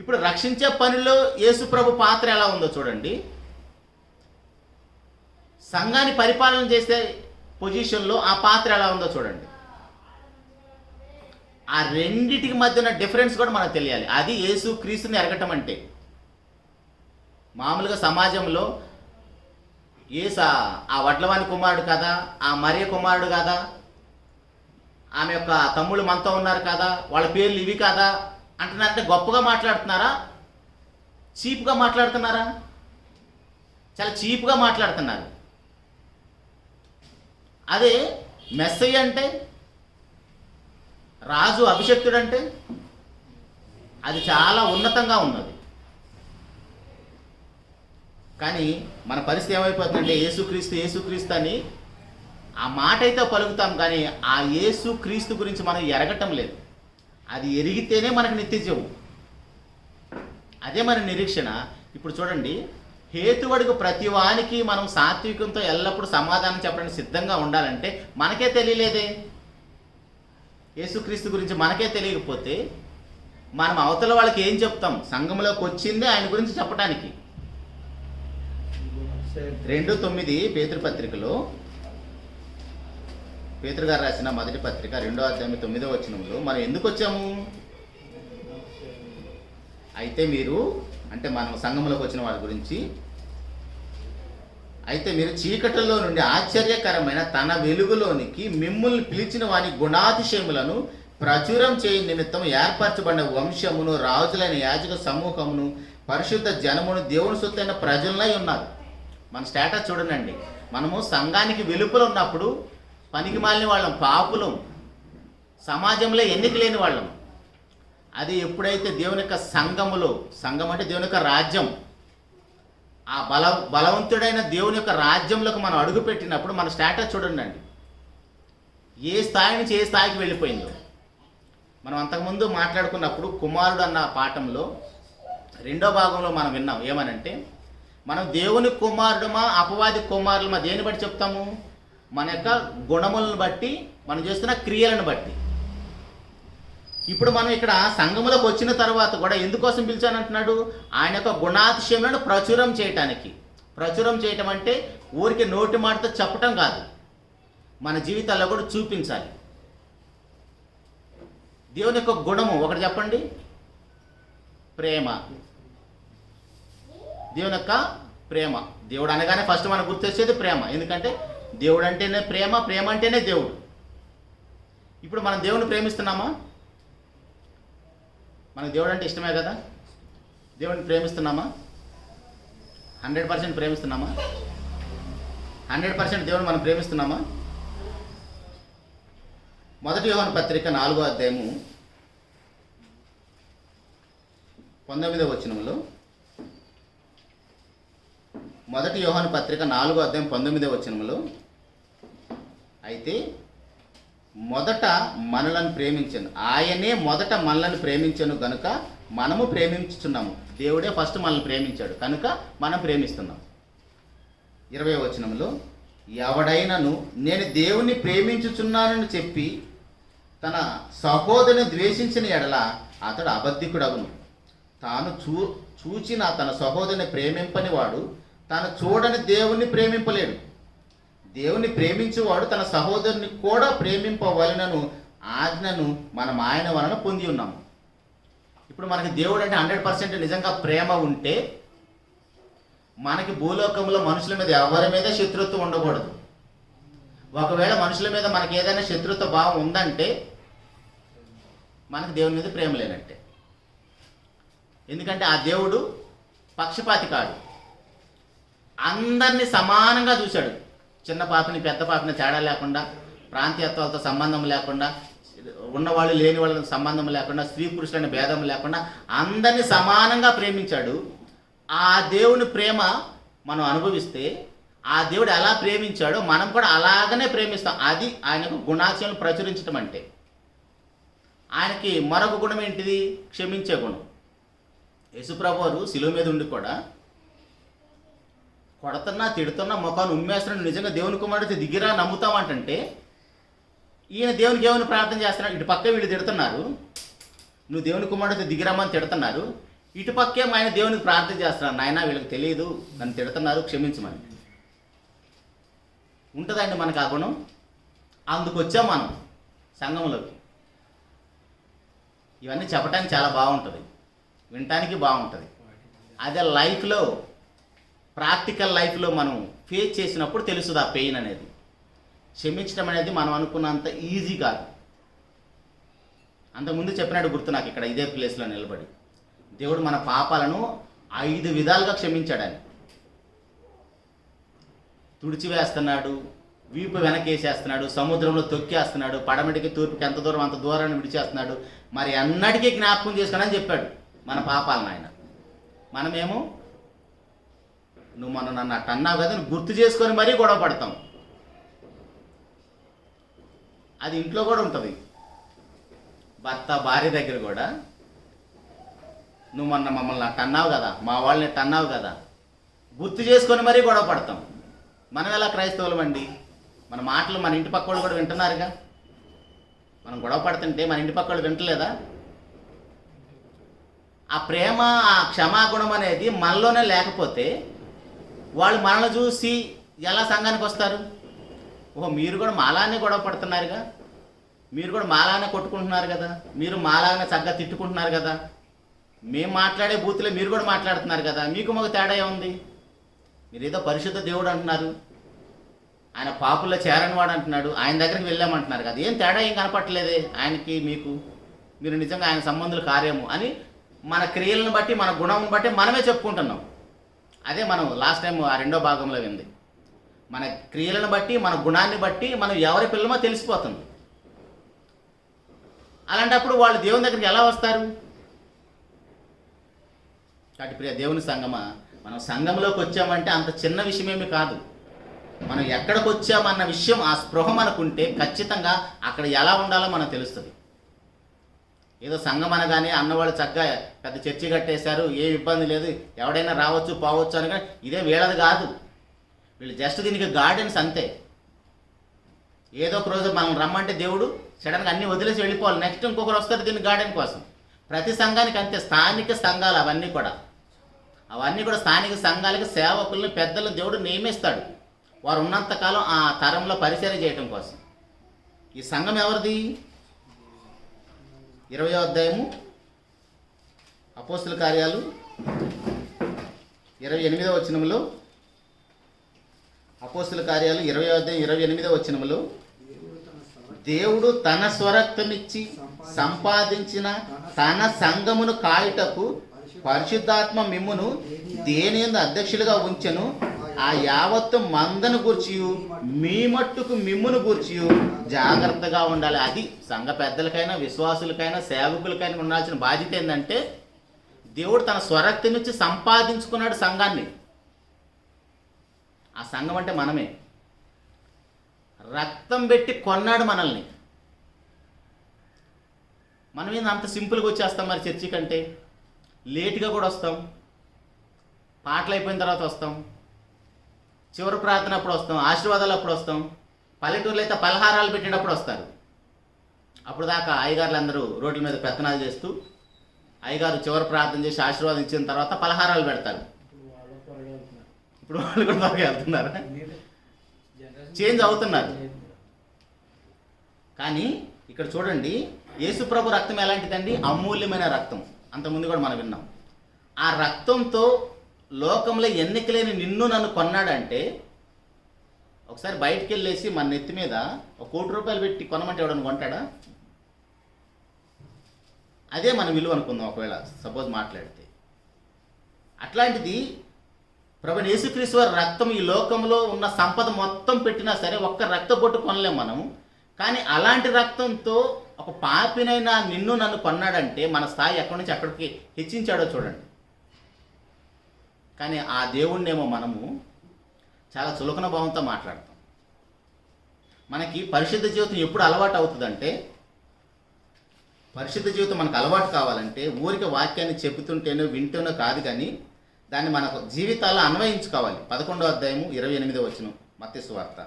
ఇప్పుడు రక్షించే పనిలో యేసు ప్రభు పాత్ర ఎలా ఉందో చూడండి. సంఘాన్ని పరిపాలన చేసే పొజిషన్లో ఆ పాత్ర ఎలా ఉందో చూడండి. ఆ రెండిటికి మధ్య ఉన్న డిఫరెన్స్ కూడా మనకు తెలియాలి. అది యేసు క్రీస్తుని ఎరగటం అంటే. మామూలుగా సమాజంలో ఆ వడ్లవాని కుమారుడు కదా, ఆ మరియ కుమారుడు కదా, ఆమె యొక్క తమ్ముళ్ళు మనతో ఉన్నారు కదా, వాళ్ళ పేర్లు ఇవి కదా అంటున్నారంటే గొప్పగా మాట్లాడుతున్నారా, చీప్గా మాట్లాడుతున్నారా? చాలా చీప్గా మాట్లాడుతున్నారు. అదే మెస్సయ్య అంటే, రాజు అభిషక్తుడు అంటే అది చాలా ఉన్నతంగా ఉన్నది. కానీ మన పరిస్థితి ఏమైపోతుందంటే యేసుక్రీస్తు అని ఆ మాట అయితే పలుకుతాం, కానీ ఆ యేసుక్రీస్తు గురించి మనం ఎరగటం లేదు. అది ఎరిగితేనే మనకు నిత్యజీవం. అదే మన నిరీక్షణ. ఇప్పుడు చూడండి, హేతువడుగు ప్రతి వానికి మనం సాత్వికంతో ఎల్లప్పుడూ సమాధానం చెప్పడానికి సిద్ధంగా ఉండాలంటే మనకే తెలియలేదే. యేసుక్రీస్తు గురించి మనకే తెలియకపోతే మనం అవతల వాళ్ళకి ఏం చెప్తాం? సంఘంలోకి వచ్చిందే ఆయన గురించి చెప్పడానికి. 2:9 పేతురు పత్రికలో, పేతురు గారు రాసిన మొదటి పత్రిక 2:9 మనం ఎందుకు వచ్చాము? అయితే మీరు, అంటే మనం సంఘంలోకి వచ్చిన వాళ్ళ గురించి, అయితే మీరు చీకటిలో నుండి ఆశ్చర్యకరమైన తన వెలుగులోనికి మిమ్ముల్ని పిలిచిన వాని గుణాతిశయములను ప్రచురం చేయ నిమిత్తం ఏర్పరచబడిన వంశమును, రాజులైన యాజక సమూహమును, పరిశుద్ధ జనమును, దేవుని సొత్తైన ప్రజలై ఉన్నారు. మన స్టేటస్ చూడండి. మనము సంఘానికి వెలుపల ఉన్నప్పుడు పనికి మాలిన వాళ్ళం, పాపులం, సమాజంలో ఎన్నిక లేని వాళ్ళం. అది ఎప్పుడైతే దేవుని యొక్క సంఘం అంటే దేవుని యొక్క రాజ్యం, ఆ బలవంతుడైన దేవుని యొక్క రాజ్యంలోకి మనం అడుగుపెట్టినప్పుడు మన స్టేటస్ చూడండి. ఏ స్థాయి నుంచి ఏ స్థాయికి వెళ్ళిపోయిందో. మనం అంతకుముందు మాట్లాడుకున్నప్పుడు కుమారుడు అన్న పాఠంలో 2వ భాగంలో మనం విన్నాం. ఏమనంటే, మనం దేవుని కుమారుడుమా అపవాది కుమారులమా దేని బట్టి చెప్తాము? మన యొక్క గుణములను బట్టి, మనం చేస్తున్న క్రియలను బట్టి. ఇప్పుడు మనం ఇక్కడ సంఘములోకి వచ్చిన తర్వాత కూడా ఎందుకోసం పిలిచానంటున్నాడు? ఆయన యొక్క గుణాతిశయములను ప్రచురం చేయటానికి. ప్రచురం చేయటం అంటే ఊరికి నోటి మాటతో చెప్పటం కాదు, మన జీవితాల్లో కూడా చూపించాలి. దేవుని యొక్క గుణము ఒకటి చెప్పండి, ప్రేమ. దేవుని యొక్క ప్రేమ. దేవుడు అనగానే ఫస్ట్ మనకు గుర్తొచ్చేది ప్రేమ. ఎందుకంటే దేవుడు అంటేనే ప్రేమ, ప్రేమ అంటేనే దేవుడు. ఇప్పుడు మనం దేవుని ప్రేమిస్తున్నామా? మనకు దేవుడు అంటే ఇష్టమే కదా. దేవుడిని ప్రేమిస్తున్నామా? 100% ప్రేమిస్తున్నామా? 100% దేవుని మనం ప్రేమిస్తున్నామా? 1 యోహాను పత్రిక 4వ అధ్యాయము 19వ వచనంలో, మొదటి యోహాను పత్రిక 4వ అధ్యాయం 19వ వచనంలో, అయితే మొదట మనలను ప్రేమించను, ఆయనే మొదట మనలను ప్రేమించను గనుక మనము ప్రేమించుచున్నాము. దేవుడే ఫస్ట్ మనల్ని ప్రేమించాడు కనుక మనం ప్రేమిస్తున్నాం. 20వ వచనంలో, ఎవడైనను నేను దేవుని ప్రేమించుచున్నానని చెప్పి తన సహోదరుని ద్వేషించిన ఎడల అతడు అబద్ధికుడగును. తాను చూచిన తన సహోదరుని ప్రేమింపని వాడు తాను చూడని దేవుణ్ణి ప్రేమింపలేడు. దేవుని ప్రేమించేవాడు తన సహోదరుని కూడా ప్రేమింపవలనను ఆజ్ఞను మనం ఆయన వలన పొంది ఉన్నాము. ఇప్పుడు మనకి దేవుడు అంటే 100% నిజంగా ప్రేమ ఉంటే మనకి భూలోకంలో మనుషుల మీద ఎవరి మీద శత్రుత్వం ఉండకూడదు. ఒకవేళ మనుషుల మీద మనకి ఏదైనా శత్రుత్వ భావం ఉందంటే మనకి దేవుని మీద ప్రేమ లేనట్టే. ఎందుకంటే ఆ దేవుడు పక్షపాతి కాడు, అందరినీ సమానంగా చూశాడు. చిన్న పాపని పెద్ద పాపని తేడా లేకుండా, ప్రాంతీయత్వాలతో సంబంధం లేకుండా, ఉన్నవాళ్ళు లేని వాళ్ళకి సంబంధం లేకుండా, స్త్రీ పురుషులైన భేదం లేకుండా అందరినీ సమానంగా ప్రేమించాడు. ఆ దేవుని ప్రేమ మనం అనుభవిస్తే ఆ దేవుడు ఎలా ప్రేమించాడో మనం కూడా అలాగనే ప్రేమిస్తాం. అది ఆయనకు గుణాశయం ప్రచురించడం అంటే. ఆయనకి మరొక గుణం ఏంటిది? క్షమించే గుణం. యేసుప్రభు వారు శిలువ మీద ఉండి కూడా కొడుతున్నా తిడుతున్నా ముఖాన్ని ఉమ్మేస్తున్నాడు, నిజంగా దేవుని కుమారుడితే దిగిరా నమ్ముతామంటే ఈయన దేవునికి ఏమని ప్రార్థన చేస్తున్నాడు? ఇటు పక్క వీళ్ళు తిడుతున్నారు, నువ్వు దేవుని కుమారుడితే దిగిరామని తిడుతున్నారు, ఇటు పక్కే ఆయన దేవునికి ప్రార్థన చేస్తున్నాడు, నాయన వీళ్ళకి తెలియదు నన్ను తిడుతున్నారు క్షమించమని. ఉంటుందండి మనకు ఆ గుణం. అందుకు వచ్చాం మనం సంఘంలోకి. ఇవన్నీ చెప్పడానికి చాలా బాగుంటుంది, వినటానికి బాగుంటుంది. అదే లైఫ్లో, ప్రాక్టికల్ లైఫ్లో మనం ఫేస్ చేసినప్పుడు తెలుస్తుంది ఆ పెయిన్ అనేది. క్షమించడం అనేది మనం అనుకున్నంత ఈజీ కాదు. అంతకుముందు చెప్పినట్టు గుర్తు నాకు ఇక్కడ ఇదే ప్లేస్లో నిలబడి, దేవుడు మన పాపాలను 5 విధాలుగా క్షమించాడని. తుడిచివేస్తున్నాడు, వీపు వెనకేసేస్తున్నాడు, సముద్రంలో తొక్కేస్తున్నాడు, పడమటికి తూర్పుకి ఎంత దూరం అంత దూరాన్ని విడిచేస్తున్నాడు, మరి అన్నటికీ జ్ఞాపకం చేసుకోనని చెప్పాడు మన పాపాలను ఆయన. మనమేమో నువ్వు మనం నన్ను అట్ట అన్నావు కదా గుర్తు చేసుకొని మరీ గొడవ పడతాం. అది ఇంట్లో కూడా ఉంటుంది. భర్త భార్య దగ్గర కూడా, నువ్వు మొన్న మమ్మల్ని అట్ట అన్నావు కదా, మా వాళ్ళని అట్ట అన్నావు కదా, గుర్తు చేసుకొని మరీ గొడవ పడతాం. మనం ఎలా క్రైస్తవులం అండి? మన మాటలు మన ఇంటి పక్క వాళ్ళు కూడా వింటున్నారుగా. మనం గొడవ పడుతుంటే మన ఇంటి పక్క వాళ్ళు వింటలేదా? ఆ ప్రేమ, ఆ క్షమాగుణం అనేది మనలోనే లేకపోతే వాళ్ళు మనల్ని చూసి ఎలా సంఘానికి వస్తారు? ఓహో, మీరు కూడా మాలానే గొడవ పడుతున్నారుగా, మీరు కూడా మాలానే కొట్టుకుంటున్నారు కదా, మీరు మాలానే చక్కగా తిట్టుకుంటున్నారు కదా, మేము మాట్లాడే బూతులే మీరు కూడా మాట్లాడుతున్నారు కదా, మీకు మాకు తేడా ఏముంది? మీరు ఏదో పరిశుద్ధ దేవుడు అంటున్నారు, ఆయన పాపుల్లో చేరని వాడు అంటున్నాడు, ఆయన దగ్గరికి వెళ్ళామంటున్నారు కదా, ఏం తేడా ఏం కనపట్టలేదే ఆయనకి మీకు? మీరు నిజంగా ఆయన సంబంధులు కార్యము అని మన క్రియలను బట్టి, మన గుణం బట్టి మనమే చెప్పుకుంటున్నాం. అదే మనం లాస్ట్ టైం ఆ 2వ భాగంలో వింది. మన క్రియలను బట్టి, మన గుణాన్ని బట్టి మనం ఎవరి పిల్లమో తెలిసిపోతుంది. అలాంటప్పుడు వాళ్ళు దేవుని దగ్గరికి ఎలా వస్తారు? కాబట్టి ప్రియ దేవుని సంఘమా, మనం సంఘంలోకి వచ్చామంటే అంత చిన్న విషయమేమి కాదు. మనం ఎక్కడికి వచ్చామన్న విషయం, ఆ స్పృహ మనకుంటే ఖచ్చితంగా అక్కడ ఎలా ఉండాలో మనకు తెలుస్తుంది. ఏదో సంఘం అనగానే అన్నవాళ్ళు చక్కగా పెద్ద చర్చి కట్టేశారు, ఏ ఇబ్బంది లేదు, ఎవడైనా రావచ్చు పోవచ్చు అని, కానీ ఇదే వీళ్ళది కాదు. వీళ్ళు జస్ట్ దీనికి గార్డెన్స్ అంతే. ఏదో ఒక రోజు మనం రమ్మంటే దేవుడు సడన్గా అన్నీ వదిలేసి వెళ్ళిపోవాలి, నెక్స్ట్ ఇంకొకరు వస్తారు దీనికి గార్డెన్ కోసం. ప్రతి సంఘానికి అంతే. స్థానిక సంఘాలు అవన్నీ కూడా స్థానిక సంఘాలకి సేవకుల్ని, పెద్దలను దేవుడు నియమిస్తాడు. వారు ఉన్నంతకాలం ఆ తరంలో పరిచర్య చేయటం కోసం. ఈ సంఘం ఎవరిది? 20వ అధ్యాయము అపోస్తుల కార్యాలు 28వ వచనంలో, అపోస్తుల కార్యాలు 20వ అధ్యాయం 28వ వచనంలో, దేవుడు తన స్వరక్తమిచ్చి సంపాదించిన తన సంఘమును కాయుటకు పరిశుద్ధాత్మ మిమ్మును దేనియందు అధ్యక్షులుగా ఉంచెను. ఆ యావత్తు మందను గూర్చియు మీ మట్టుకు మిమ్మును గూర్చియు జాగ్రత్తగా ఉండాలి. అది సంఘ పెద్దలకైనా, విశ్వాసులకైనా, సేవకులకైనా ఉండాల్సిన బాధ్యత ఏంటంటే దేవుడు తన స్వరక్తం నుంచి సంపాదించుకున్నాడు సంఘాన్ని. ఆ సంఘం అంటే మనమే. రక్తం పెట్టి కొన్నాడు మనల్ని. మనం ఏంది అంత సింపుల్గా వచ్చేస్తాం మరి చర్చి కంటే? లేటుగా కూడా వస్తాం, పాటలు అయిపోయిన తర్వాత వస్తాం, చివరి ప్రార్థన అప్పుడు వస్తాం, ఆశీర్వాదాలు అప్పుడు వస్తాం, పల్లెటూరులో అయితే పలహారాలు పెట్టేటప్పుడు వస్తారు. అప్పుడు దాకా అయ్యగారులు అందరూ రోడ్ల మీద పెత్తనాలు చేస్తూ అయ్యగారు చివరి ప్రార్థన చేసి ఆశీర్వాదం ఇచ్చిన తర్వాత పలహారాలు పెడతారు. ఇప్పుడు వాళ్ళు కూడా బాగా వెళ్తున్నారు, చేంజ్ అవుతున్నారు. కానీ ఇక్కడ చూడండి, యేసుప్రభు రక్తం ఎలాంటిదండి? అమూల్యమైన రక్తం. అంతకుముందు కూడా మనం విన్నాం. ఆ రక్తంతో లోకంలో ఎన్నికలేని నిన్ను నన్ను కొన్నాడంటే, ఒకసారి బయటికి వెళ్ళేసి మన నెత్తి మీద ₹1,00,00,000 పెట్టి కొనమంటే ఎవడని కొంటాడా? అదే మన విలువ అనుకుందాం ఒకవేళ సపోజ్ మాట్లాడితే. అట్లాంటిది ప్రభువైన యేసుక్రీస్తు వారి రక్తం ఈ లోకంలో ఉన్న సంపద మొత్తం పెట్టినా సరే ఒక్క రక్త బొట్టు కొనలేం మనము. కానీ అలాంటి రక్తంతో ఒక పాపినైనా నిన్ను నన్ను కొన్నాడంటే మన స్థాయి ఎక్కడి నుంచి ఎక్కడికి హెచ్చించాడో చూడండి. కానీ ఆ దేవుణ్ణేమో మనము చాలా చులకన భావంతో మాట్లాడతాం. మనకి పరిశుద్ధ జీవితం ఎప్పుడు అలవాటు అవుతుందంటే, పరిశుద్ధ జీవితం మనకు అలవాటు కావాలంటే ఊరికి వాక్యాన్ని చెబుతుంటేనో వింటూనో కాదు, కానీ దాన్ని మన జీవితాల్లో అన్వయించుకోవాలి. 11వ అధ్యాయము 28వ వచనం మత్తయి సువార్త.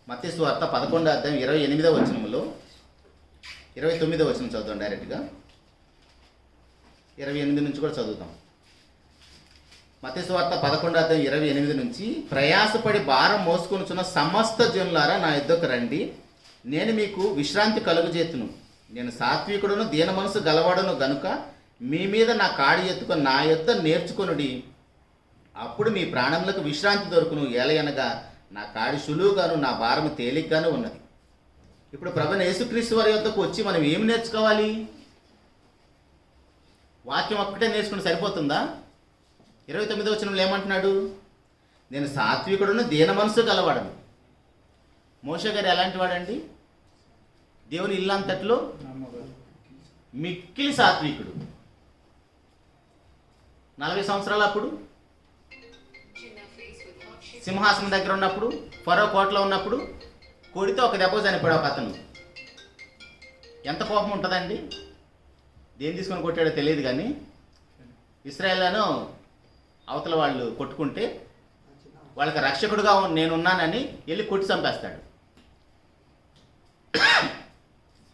మత్తయి సువార్త 11వ అధ్యాయం 28వ వచనములో 29వ వచనం చదువుతాం డైరెక్ట్గా. 28 నుంచి కూడా చదువుతాం. మత్తయి సువార్త 11వ అధ్యాయం 28 నుంచి, ప్రయాసపడి భారం మోసుకొనుచున్న సమస్త జనులారా నా యొద్దకు రండి, నేను మీకు విశ్రాంతి కలుగజేతును. నేను సాత్వికుడును దీన మనసు గలవాడును గనుక మీ మీద నా కాడి ఎత్తుకొని నా యొద్ద నేర్చుకొనుడి, అప్పుడు మీ ప్రాణములకు విశ్రాంతి దొరుకును. ఏలయనగా నా కాడి సులువుగాను నా భారము తేలిగ్గాను ఉన్నది. ఇప్పుడు ప్రభువైన యేసుక్రీస్తు వారి యొద్దకు వచ్చి మనం ఏమి నేర్చుకోవాలి? వాక్యం ఒక్కటే నేర్చుకుని సరిపోతుందా? 29వ వచనంలో ఏమంటున్నాడు? నేను సాత్వికుడును దీన మనసు గలవాడను. మోషే గారు ఎలాంటి వాడండి? దేవుని ఇల్లంతట్లో మిక్కిలి సాత్వికుడు. 40 సంవత్సరాలు అప్పుడు సింహాసనం దగ్గర ఉన్నప్పుడు, ఫరో కోటలో ఉన్నప్పుడు కొడితే ఒక దెబ్బ చనిపోయాడు ఒక అతను. ఎంత కోపం ఉంటుందండి? దేని తీసుకొని కొట్టాడో తెలియదు, కానీ ఇశ్రాయేలును అవతల వాళ్ళు కొట్టుకుంటే వాళ్ళకి రక్షకుడుగా నేనున్నానని వెళ్ళి కొట్టి చంపేస్తాడు.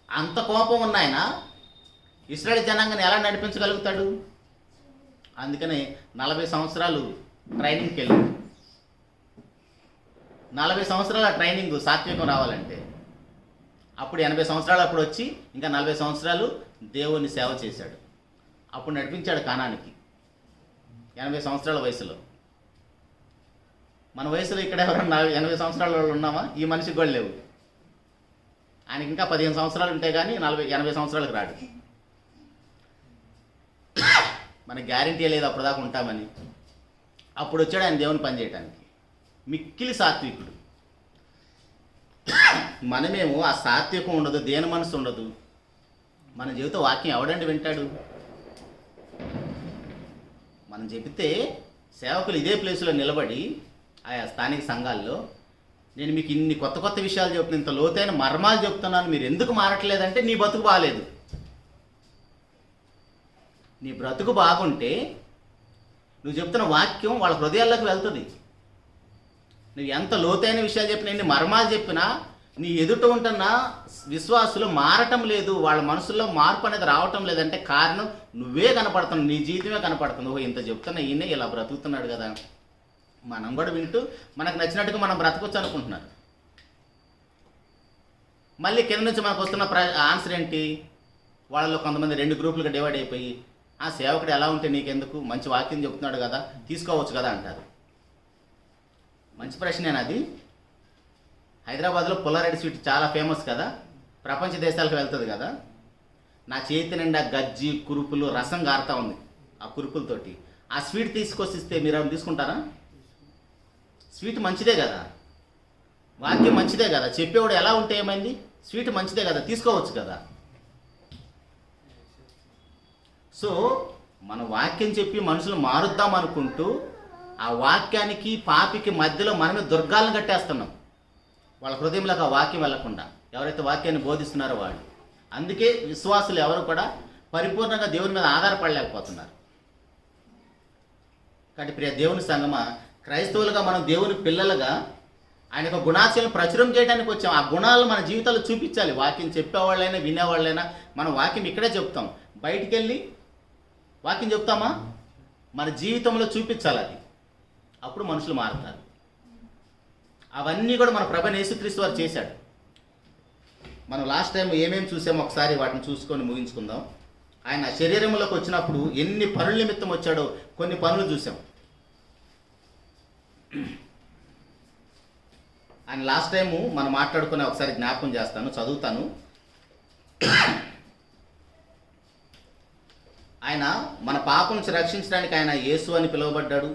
అంత కోపం ఉన్న ఆయన ఇశ్రాయేలు జనాంగాన్ని ఎలా నడిపించగలుగుతాడు? అందుకని 40 సంవత్సరాలు ట్రైనింగ్కి వెళ్ళాడు. 40 సంవత్సరాల ట్రైనింగ్ సాత్వికం రావాలంటే. అప్పుడు 80 సంవత్సరాలు అప్పుడు వచ్చి ఇంకా 40 సంవత్సరాలు దేవుని సేవ చేశాడు. అప్పుడు నడిపించాడు కానానికి 80 సంవత్సరాల వయసులో. మన వయసులో ఇక్కడ ఎవరన్నా 80 సంవత్సరాల వాళ్ళు ఉన్నామా? ఈ మనిషికి కూడా లేవు. ఆయనకి ఇంకా 15 సంవత్సరాలు ఉంటాయి, కానీ 80 సంవత్సరాలకు రాడు. మనకి గ్యారంటీ లేదు అప్పుడు దాకా ఉంటామని. అప్పుడు వచ్చాడు ఆయన దేవుని పని చేయడానికి. మిక్కిలి సాత్వికుడు. మనమేమో ఆ సాత్వికం ఉండదు, దేని మనసు ఉండదు. మన జీవిత వాక్యం ఎవడండి వింటాడు? మనం చెబితే సేవకులు ఇదే ప్లేసులో నిలబడి ఆయా స్థానిక సంఘాల్లో, నేను మీకు ఇన్ని కొత్త కొత్త విషయాలు చెప్తున్నాను, ఇంత లోతైన మర్మాలు చెప్తున్నాను, మీరు ఎందుకు మారట్లేదంటే నీ బతుకు బాగాలేదు. నీ బ్రతుకు బాగుంటే నువ్వు చెప్తున్న వాక్యం వాళ్ళ హృదయాల్లోకి వెళ్తుంది. నువ్వు ఎంత లోతైన విషయాలు చెప్పినా, ఎన్ని మర్మాలు చెప్పినా, నీ ఎదుట ఉంటున్న విశ్వాసులు మారటం లేదు, వాళ్ళ మనసుల్లో మార్పు అనేది రావటం లేదంటే కారణం నువ్వే కనపడుతున్నావు, నీ జీవితమే కనపడుతుంది. ఓహో, ఇంత చెప్తున్నా ఈయనే ఇలా బ్రతుకుతున్నాడు కదా, మనం కూడా వింటూ మనకు నచ్చినట్టుగా మనం బ్రతకొచ్చు అనుకుంటున్నారు. మళ్ళీ కింద నుంచి మనకు వస్తున్న ఆన్సర్ ఏంటి? వాళ్ళలో కొంతమంది 2 గ్రూపులుగా డివైడ్ అయిపోయి, ఆ సేవకుడు ఎలా ఉంటే నీకెందుకు, మంచి వాక్యం చెప్తున్నాడు కదా, తీసుకోవచ్చు కదా అంటారు. మంచి ప్రశ్నేనా అది? హైదరాబాద్లో పుల్లారెడ్డి స్వీట్ చాలా ఫేమస్ కదా, ప్రపంచ దేశాలకు వెళ్తుంది కదా. నా చేతి నిండా గజ్జి కురుపులు రసం గారుతా ఉంది. ఆ కురుపులతోటి ఆ స్వీట్ తీసుకొచ్చి ఇస్తే మీరు ఏమైనా తీసుకుంటారా? స్వీట్ మంచిదే కదా, వాక్యం మంచిదే కదా, చెప్పేవాడు ఎలా ఉంటే ఏమైంది? స్వీట్ మంచిదే కదా, తీసుకోవచ్చు కదా. సో మన వాక్యం చెప్పి మనుషులు మారుద్దాం అనుకుంటూ ఆ వాక్యానికి పాపికి మధ్యలో మనమే దుర్గాలను కట్టేస్తున్నాం. వాళ్ళ హృదయంలోకి ఆ వాక్యం వెళ్లకుండా ఎవరైతే వాక్యాన్ని బోధిస్తున్నారో వాళ్ళు. అందుకే విశ్వాసులు ఎవరు కూడా పరిపూర్ణంగా దేవుని మీద ఆధారపడలేకపోతున్నారు. కాబట్టి ప్రియ దేవుని సంగమా, క్రైస్తవులుగా మనం దేవుని పిల్లలుగా ఆయన యొక్క గుణాశలను ప్రచురం చేయడానికి వచ్చాం. ఆ గుణాలు మన జీవితాల్లో చూపించాలి. వాక్యం చెప్పేవాళ్ళైనా వినేవాళ్ళైనా మనం వాక్యం ఇక్కడే చెప్తాం. బయటికి వెళ్ళి వాక్యం చెప్తామా? మన జీవితంలో చూపించాలి. అది అప్పుడు మనుషులు మారుతారు. అవన్నీ కూడా మన ప్రభువైన యేసుక్రీస్తు వారు చేశాడు. మనం లాస్ట్ టైం ఏమేమి చూసామో ఒకసారి వాటిని చూసుకొని ముగించుకుందాం. ఆయన శరీరంలోకి వచ్చినప్పుడు ఎన్ని పనుల నిమిత్తం వచ్చాడో కొన్ని పనులు చూసాం. ఆయన లాస్ట్ టైము మనం మాట్లాడుకునే ఒకసారి జ్ఞాపకం చేస్తాను, చదువుతాను. ఆయన మన పాపం నుంచి రక్షించడానికి ఆయన యేసు అని పిలువబడ్డాడు.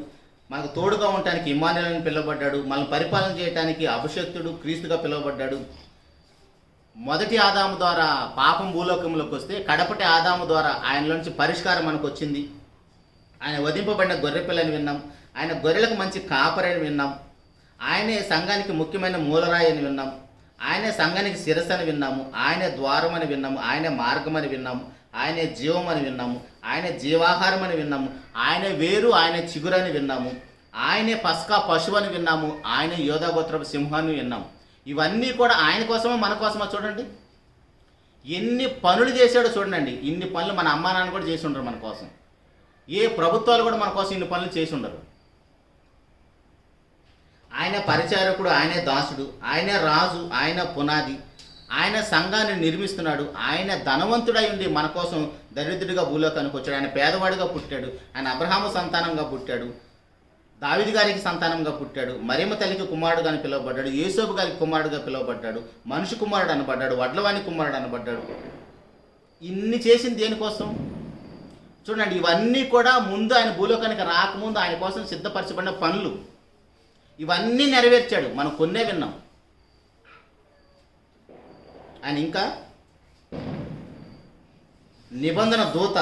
మనకు తోడుగా ఉండటానికి ఇమ్మానుయేల్ అని పిలువబడ్డాడు. మనల్ని పరిపాలన చేయడానికి అభిషక్తుడు క్రీస్తుగా పిలువబడ్డాడు. మొదటి ఆదాము ద్వారా పాపం భూలోకంలోకి వస్తే కడపటి ఆదాము ద్వారా ఆయనలోంచి పరిష్కారం మనకు వచ్చింది. ఆయన వధింపబడిన గొర్రెపిల్లని విన్నాం. ఆయన గొర్రెలకు మంచి కాపరని విన్నాం. ఆయనే సంఘానికి ముఖ్యమైన మూలరాయి అని విన్నాం. ఆయనే సంఘానికి శిరస్సు అని విన్నాము. ఆయనే ద్వారం అని విన్నాము. ఆయనే మార్గం అని విన్నాము. ఆయనే జీవం అని విన్నాము. ఆయనే జీవాహారం అని విన్నాము. ఆయనే వేరు, ఆయనే చిగురని విన్నాము. ఆయనే పస్కా పశువు అని విన్నాము. ఆయనే యోధాగోత్రపు సింహాన్ని విన్నాము. ఇవన్నీ కూడా ఆయన కోసమా మన కోసమా? చూడండి ఎన్ని పనులు చేశాడో చూడండి. ఇన్ని పనులు మన అమ్మా నాన్న కూడా చేసి ఉండరు మన కోసం. ఏ ప్రభుత్వాలు కూడా మన కోసం ఇన్ని పనులు చేసి ఉండరు. ఆయన పరిచారకుడు, ఆయనే దాసుడు, ఆయనే రాజు, ఆయన పునాది, ఆయన సంఘాన్ని నిర్మిస్తున్నాడు. ఆయన ధనవంతుడై ఉండి మన కోసం దరిద్రుడిగా భూలోకానికి వచ్చాడు. ఆయన పేదవాడిగా పుట్టాడు. ఆయన అబ్రహాము సంతానంగా పుట్టాడు. దావీదు గారికి సంతానంగా పుట్టాడు. మరియమ్మ తల్లికి కుమారుడుగా పిలువబడ్డాడు. యేసోబు గారికి కుమారుడుగా పిలువబడ్డాడు. మనిషి కుమారుడు అనబడ్డాడు. వడ్లవాణి కుమారుడు అనబడ్డాడు. ఇన్ని చేసింది దేనికోసం చూడండి. ఇవన్నీ కూడా ముందు ఆయన భూలోకానికి రాకముందు ఆయన కోసం సిద్ధపరచబడిన పనులు. ఇవన్నీ నెరవేర్చాడు. మనం కొన్నే విన్నాం. ఆయన ఇంకా నిబంధన దూత,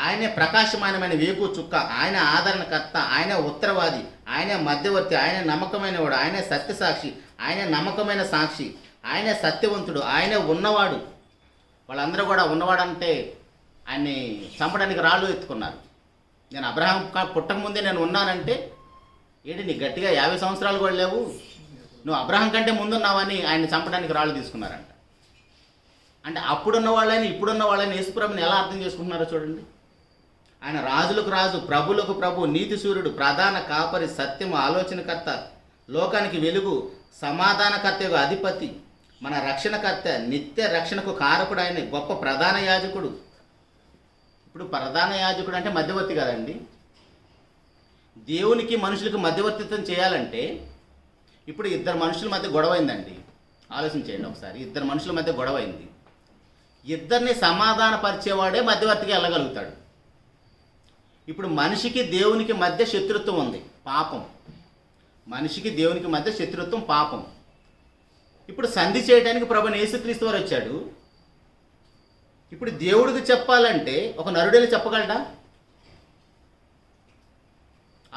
ఆయనే ప్రకాశమానమైన వేకు చుక్క, ఆయన ఆదరణకర్త, ఆయన ఉత్తరవాది, ఆయనే మధ్యవర్తి, ఆయన నమ్మకమైన వాడు, ఆయనే సత్యసాక్షి, ఆయనే నమ్మకమైన సాక్షి, ఆయనే సత్యవంతుడు, ఆయనే ఉన్నవాడు. వాళ్ళందరూ కూడా ఉన్నవాడంటే ఆయన్ని చంపడానికి రాళ్ళు ఎత్తుకున్నారు. నేను అబ్రహాం పుట్టకముందే నేను ఉన్నానంటే ఏంటి, నీకు గట్టిగా 50 సంవత్సరాలు కూడా లేవు, నువ్వు అబ్రహాం కంటే ముందున్నావని ఆయన్ని చంపడానికి రాళ్ళు తీసుకున్నారంట. అంటే అప్పుడున్న వాళ్ళని ఇప్పుడున్న వాళ్ళని యేసుప్రభుని ఎలా అర్థం చేసుకుంటున్నారో చూడండి. ఆయన రాజులకు రాజు, ప్రభులకు ప్రభు, నీతి సూర్యుడు, ప్రధాన కాపరి, సత్యము, ఆలోచనకర్త, లోకానికి వెలుగు, సమాధానకర్తకు అధిపతి, మన రక్షణకర్త, నిత్య రక్షణకు కారకుడు, ఆయన గొప్ప ప్రధాన యాజకుడు. ఇప్పుడు ప్రధాన యాజకుడు అంటే మధ్యవర్తి కదండి. దేవునికి మనుషులకు మధ్యవర్తిత్వం చేయాలంటే ఇప్పుడు ఇద్దరు మనుషుల మధ్య గొడవైందండి. ఆలోచించేయండి ఒకసారి. ఇద్దరు మనుషుల మధ్య గొడవైంది. ఇద్దరిని సమాధానపరిచేవాడే మధ్యవర్తిగా వెళ్ళగలుగుతాడు. ఇప్పుడు మనిషికి దేవునికి మధ్య శత్రుత్వం ఉంది, పాపం. మనిషికి దేవునికి మధ్య శత్రుత్వం పాపం. ఇప్పుడు సంధి చేయడానికి ప్రభువైన యేసుక్రీస్తు వారు వచ్చాడు. ఇప్పుడు దేవుడికి చెప్పాలంటే ఒక నరుడేలు చెప్పగలడా?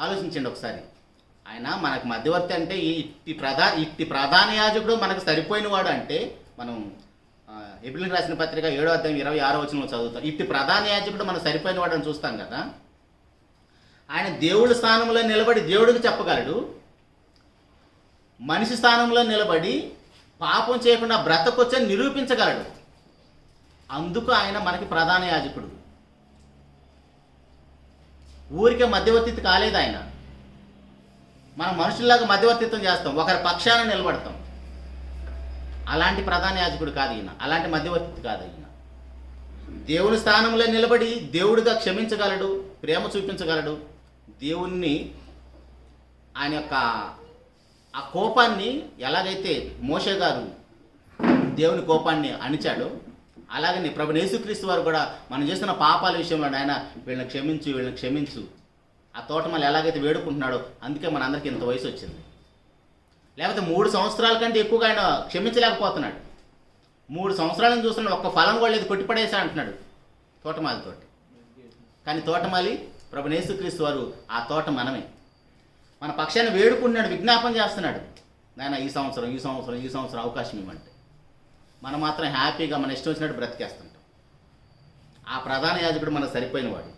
ఆలోచించండి ఒకసారి. ఆయన మనకు మధ్యవర్తి అంటే ఇట్టి ప్రధాన యాజకుడు మనకు సరిపోయిన వాడు అంటే మనం హెబ్రీయులకు రాసిన పత్రిక 7వ అధ్యాయం 26వ వచనంలో చదువుతాం. ఇట్టి ప్రధాన యాజకుడు మనకు సరిపోయిన వాడు అని చూస్తాం కదా. ఆయన దేవుడి స్థానంలో నిలబడి దేవుడికి చెప్పగలడు. మనిషి స్థానంలో నిలబడి పాపం చేయకుండా బ్రతకొచ్చని నిరూపించగలడు. అందుకు ఆయన మనకి ప్రధాన యాజకుడు. ఊరికే మధ్యవర్తిత్వం కాలేదు ఆయన. మనం మనుషుల్లాగా మధ్యవర్తిత్వం చేస్తాం, ఒకరి పక్షాన నిలబడతాం. అలాంటి ప్రధాన యాజకుడు కాదు ఈయన, అలాంటి మధ్యవర్తి కాదు ఈయన. దేవుని స్థానంలో నిలబడి దేవుడిగా క్షమించగలడు, ప్రేమ చూపించగలడు. దేవుణ్ణి ఆయన యొక్క ఆ కోపాన్ని ఎలాగైతే మోషే గారు దేవుని కోపాన్ని అణిచాడో అలాగని ప్రభువైన యేసుక్రీస్తు వారు కూడా మనం చేస్తున్న పాపాల విషయంలో ఆయన వీళ్ళని క్షమించు, వీళ్ళని క్షమించు. ఆ తోటమల్లి ఎలాగైతే వేడుకుంటున్నాడో అందుకే మన అందరికీ ఇంత వయసు వచ్చింది. లేకపోతే 3 సంవత్సరాల కంటే ఎక్కువగా ఆయన క్షమించలేకపోతున్నాడు. 3 సంవత్సరాలను చూస్తున్నాడు, ఒక్క ఫలం కూడా లేదు, కొట్టిపడేసా అంటున్నాడు తోటమాలితోటి. కానీ తోటమాలి ప్రభువైన యేసుక్రీస్తు వారు ఆ తోట మనమే. మన పక్షాన్ని వేడుకుంటున్నాడు, విజ్ఞాపన చేస్తున్నాడు, నాయన ఈ సంవత్సరం అవకాశం ఇవ్వమంటే. మనం మాత్రం హ్యాపీగా మన ఇష్టం వచ్చినట్టు బ్రతికేస్తుంటాం. ఆ ప్రధాన యాజకుడు మనకు సరిపోయినవాడు.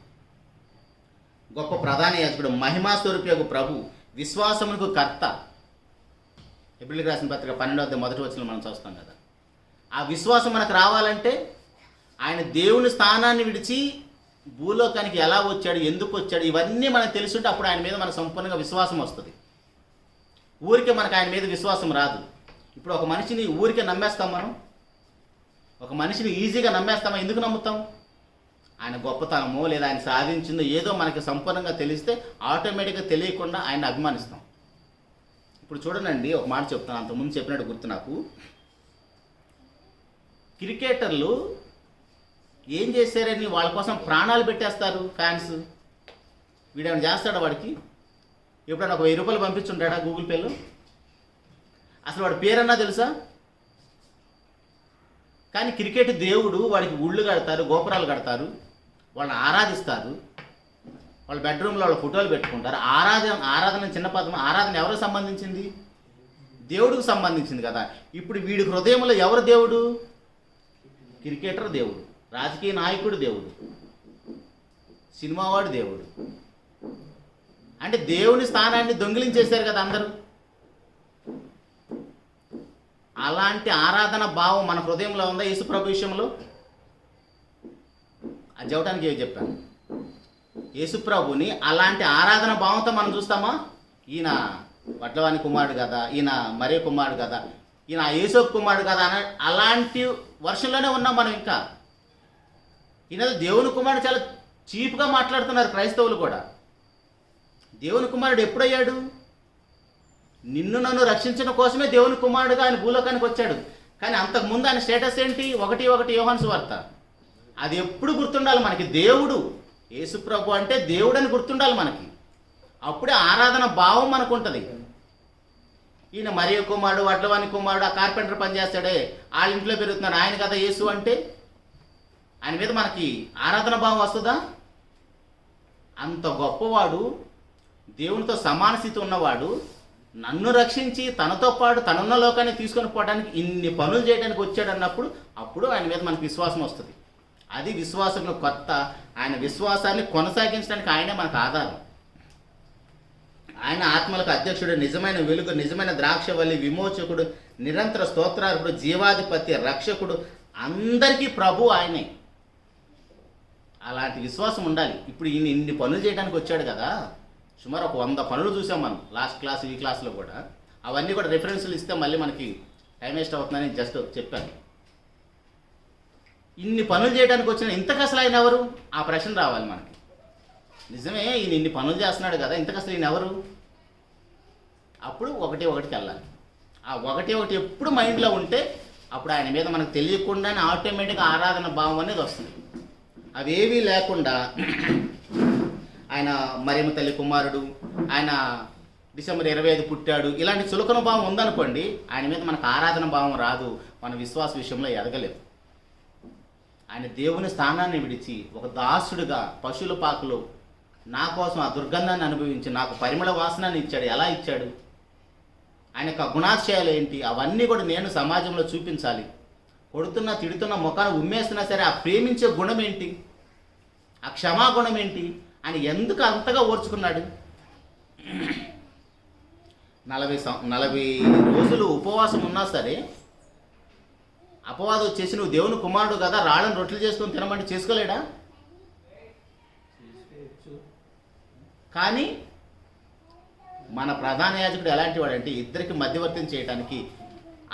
గొప్ప ప్రధాన యాజకుడు, మహిమా స్వరూపియగు ప్రభు, విశ్వాసమునకు కర్త. హెబ్రీయులకు రాసిన పత్రిక 12:1 మనం చూస్తాం కదా. ఆ విశ్వాసం మనకు రావాలంటే ఆయన దేవుని స్థానాన్ని విడిచి భూలోకానికి ఎలా వచ్చాడు, ఎందుకు వచ్చాడు, ఇవన్నీ మనకు తెలుసుంటే అప్పుడు ఆయన మీద మనకు సంపూర్ణంగా విశ్వాసం వస్తుంది. ఊరికే మనకు ఆయన మీద విశ్వాసం రాదు. ఇప్పుడు ఒక మనిషిని ఊరికే నమ్మేస్తాం మనం, ఒక మనిషిని ఈజీగా నమ్మేస్తామా? ఎందుకు నమ్ముతాం? ఆయన గొప్పతనమో లేదా ఆయన సాధించిందో ఏదో మనకి సంపూర్ణంగా తెలిస్తే ఆటోమేటిక్గా తెలియకుండా ఆయన అభిమానిస్తాం. ఇప్పుడు చూడండి, ఒక మాట చెప్తాను, అంతకుముందు చెప్పినట్టు గుర్తు నాకు. క్రికెటర్లు ఏం చేశారని వాళ్ళ కోసం ప్రాణాలు పెట్టేస్తారు ఫ్యాన్స్. వీడేమైనా చేస్తాడా? వాడికి ఎప్పుడైనా ఒక 1000 రూపాయలు పంపించుంటాడా గూగుల్ పేలో? అసలు వాడి పేరన్నా తెలుసా? కానీ క్రికెట్ దేవుడు, వాడికి గుళ్ళు కడతారు, గోపురాలు కడతారు, వాళ్ళని ఆరాధిస్తారు, వాళ్ళ బెడ్రూమ్లో వాళ్ళ ఫోటోలు పెట్టుకుంటారు. ఆరాధన చిన్న పదం. ఆరాధన ఎవరికి సంబంధించింది? దేవుడికి సంబంధించింది కదా. ఇప్పుడు వీడి హృదయంలో ఎవరు దేవుడు? క్రికెటర్ దేవుడు, రాజకీయ నాయకుడు దేవుడు, సినిమావాడు దేవుడు. అంటే దేవుని స్థానాన్ని దొంగిలించేశారు కదా అందరూ. అలాంటి ఆరాధన భావం మన హృదయంలో ఉందా యేసుప్రభు విషయంలో? అది చెప్పడానికి ఏమి చెప్పాను. యేసుప్రభుని అలాంటి ఆరాధన భావంతో మనం చూస్తామా? ఈయన వడ్లవాని కుమారుడు కదా, ఈయన మరే కుమారుడు కదా, ఈయన యేసోపు కుమారుడు కదా అని అలాంటి వర్షంలోనే ఉన్నాం మనం. ఇంకా ఈయన దేవుని కుమారుడు చాలా చీప్గా మాట్లాడుతున్నారు క్రైస్తవులు కూడా. దేవుని కుమారుడు ఎప్పుడయ్యాడు? నిన్ను నన్ను రక్షించడం కోసమే దేవుని కుమారుడుగా ఆయన భూలోకానికి వచ్చాడు. కానీ అంతకుముందు ఆయన స్టేటస్ ఏంటి? 1:1 యోహాను సువార్త. అది ఎప్పుడు గుర్తుండాలి మనకి. దేవుడు, యేసుప్రభు అంటే దేవుడు అని గుర్తుండాలి మనకి. అప్పుడే ఆరాధన భావం మనకు ఉంటుంది. ఈయన మరియ కుమారుడు, వడ్లవాని కుమారుడు, ఆ కార్పెంటర్ పని చేస్తాడే, వాళ్ళ ఇంట్లో పెరుగుతున్నాడు, ఆయన కదా యేసు అంటే. ఆయన మీద మనకి ఆరాధన భావం వస్తుందా? అంత గొప్పవాడు, దేవునితో సమాన స్థితి ఉన్నవాడు, నన్ను రక్షించి తనతో పాటు తనున్న లోకాన్ని తీసుకొని పోవడానికి ఇన్ని పనులు చేయడానికి వచ్చాడు అన్నప్పుడు అప్పుడు ఆయన మీద మనకు విశ్వాసం వస్తుంది. అది విశ్వాసంలో కొత్త. ఆయన విశ్వాసాన్ని కొనసాగించడానికి ఆయనే మనకు ఆధారం. ఆయన ఆత్మలకు అధ్యక్షుడు, నిజమైన వెలుగు, నిజమైన ద్రాక్షవల్లి, విమోచకుడు, నిరంతర స్తోత్రార్హుడు, జీవాధిపతి, రక్షకుడు, అందరికీ ప్రభు ఆయనే. అలాంటి విశ్వాసం ఉండాలి. ఇప్పుడు ఈయన ఇన్ని పనులు చేయడానికి వచ్చాడు కదా. సుమారు ఒక 100 పనులు చూసాం మనం లాస్ట్ క్లాస్, ఈ క్లాస్లో కూడా. అవన్నీ కూడా రిఫరెన్స్లు ఇస్తే మళ్ళీ మనకి టైం వేస్ట్ అవుతుందని జస్ట్ చెప్పాను. ఇన్ని పనులు చేయడానికి వచ్చిన ఇంతకు అసలు ఆయన ఎవరు? ఆ ప్రశ్న రావాలి మనకి. నిజమే, ఈయన ఇన్ని పనులు చేస్తున్నాడు కదా, ఇంతకు అసలు ఈయన ఎవరు? అప్పుడు 1:1కి వెళ్ళాలి. ఆ 1:1 ఎప్పుడు మైండ్లో ఉంటే అప్పుడు ఆయన మీద మనకు తెలియకుండానే ఆటోమేటిక్గా ఆరాధన భావం అనేది వస్తుంది. అవేవీ లేకుండా ఆయన మరియమ్మ తల్లి కుమారుడు, ఆయన డిసెంబర్ 25 పుట్టాడు, ఇలాంటి చులకన భావం ఉందనుకోండి, ఆయన మీద మనకు ఆరాధన భావం రాదు, మన విశ్వాస విషయంలో ఎదగలేము. ఆయన దేవుని స్థానాన్ని విడిచి ఒక దాసుడుగా పశువుల పాకలో నా కోసం ఆ దుర్గంధాన్ని అనుభవించి నాకు పరిమళ వాసనాన్ని ఇచ్చాడు. ఎలా ఇచ్చాడు? ఆయన యొక్క గుణాశయాలు ఏంటి? అవన్నీ కూడా నేను సమాజంలో చూపించాలి. కొడుతున్నా తిడుతున్నా ముఖాన్ని ఉమ్మేస్తున్నా సరే ఆ ప్రేమించే గుణం ఏంటి? ఆ క్షమాగుణం ఏంటి? ఆయన ఎందుకు అంతగా ఓర్చుకున్నాడు? 40 రోజులు ఉపవాసం ఉన్నా సరే అపవాదం వచ్చేసి నువ్వు దేవుని కుమారుడు కదా, రాళ్ళని రొట్టెలు చేసుకొని తినమంటే చేసుకోలేడా? కానీ మన ప్రధాన యాజకుడు ఎలాంటి వాడంటే ఇద్దరికి మధ్యవర్తం చేయడానికి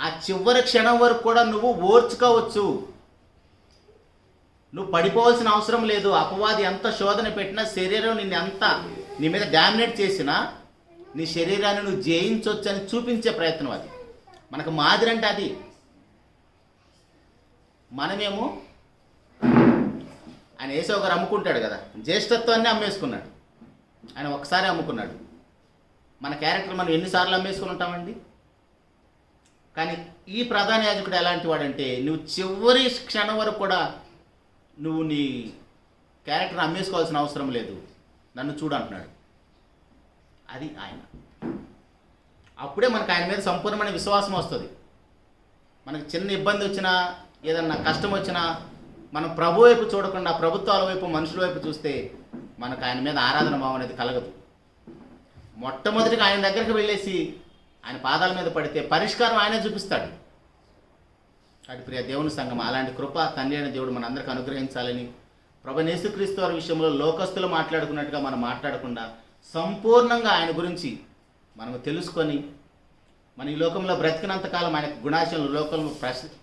ఆ చివరి క్షణం వరకు కూడా నువ్వు ఓర్చుకోవచ్చు. నువ్వు పడిపోవాల్సిన అవసరం లేదు. అపవాది ఎంత శోధన పెట్టినా, శరీరం నిన్ను ఎంత నీ మీద డామినేట్ చేసినా నీ శరీరాన్ని నువ్వు జయించవచ్చు అని చూపించే ప్రయత్నం అది. మనకు మాదిరి అంటే అది. మనమేమో ఆయన యేసయ్య గారు అమ్ముకుంటాడు కదా, జ్యేష్ఠత్వాన్ని అమ్మేసుకున్నాడు. ఆయన ఒకసారి అమ్ముకున్నాడు. మన క్యారెక్టర్ మనం ఎన్నిసార్లు అమ్మేసుకుని ఉంటామండి? కానీ ఈ ప్రధాన యాజకుడు ఎలాంటి వాడంటే నువ్వు చివరి క్షణం వరకు కూడా నువ్వు నీ క్యారెక్టర్ని అమ్మేసుకోవాల్సిన అవసరం లేదు, నన్ను చూడు అంటున్నాడు. అది ఆయన. అప్పుడే మనకు ఆయన మీద సంపూర్ణమైన విశ్వాసం వస్తుంది. మనకు చిన్న ఇబ్బంది వచ్చినా, ఏదన్నా కష్టం వచ్చినా మనం ప్రభు వైపు చూడకుండా ప్రభుత్వాల వైపు, మనుషుల వైపు చూస్తే మనకు ఆయన మీద ఆరాధన భావం అనేది కలగదు. మొట్టమొదటిగా ఆయన దగ్గరికి వెళ్ళేసి ఆయన పాదాల మీద పడితే పరిష్కారం ఆయనే చూపిస్తాడు. అటు ప్రియ దేవుని సంఘం, అలాంటి కృప తండ్రి అయిన దేవుడు మనందరికీ అనుగ్రహించాలని, ప్రభువైన యేసుక్రీస్తు వారి విషయంలో లోకస్తులు మాట్లాడుకున్నట్టుగా మనం మాట్లాడకుండా సంపూర్ణంగా ఆయన గురించి మనం తెలుసుకొని మన ఈ లోకంలో బ్రతికినంతకాలం ఆయన గుణాశలను లోకంలో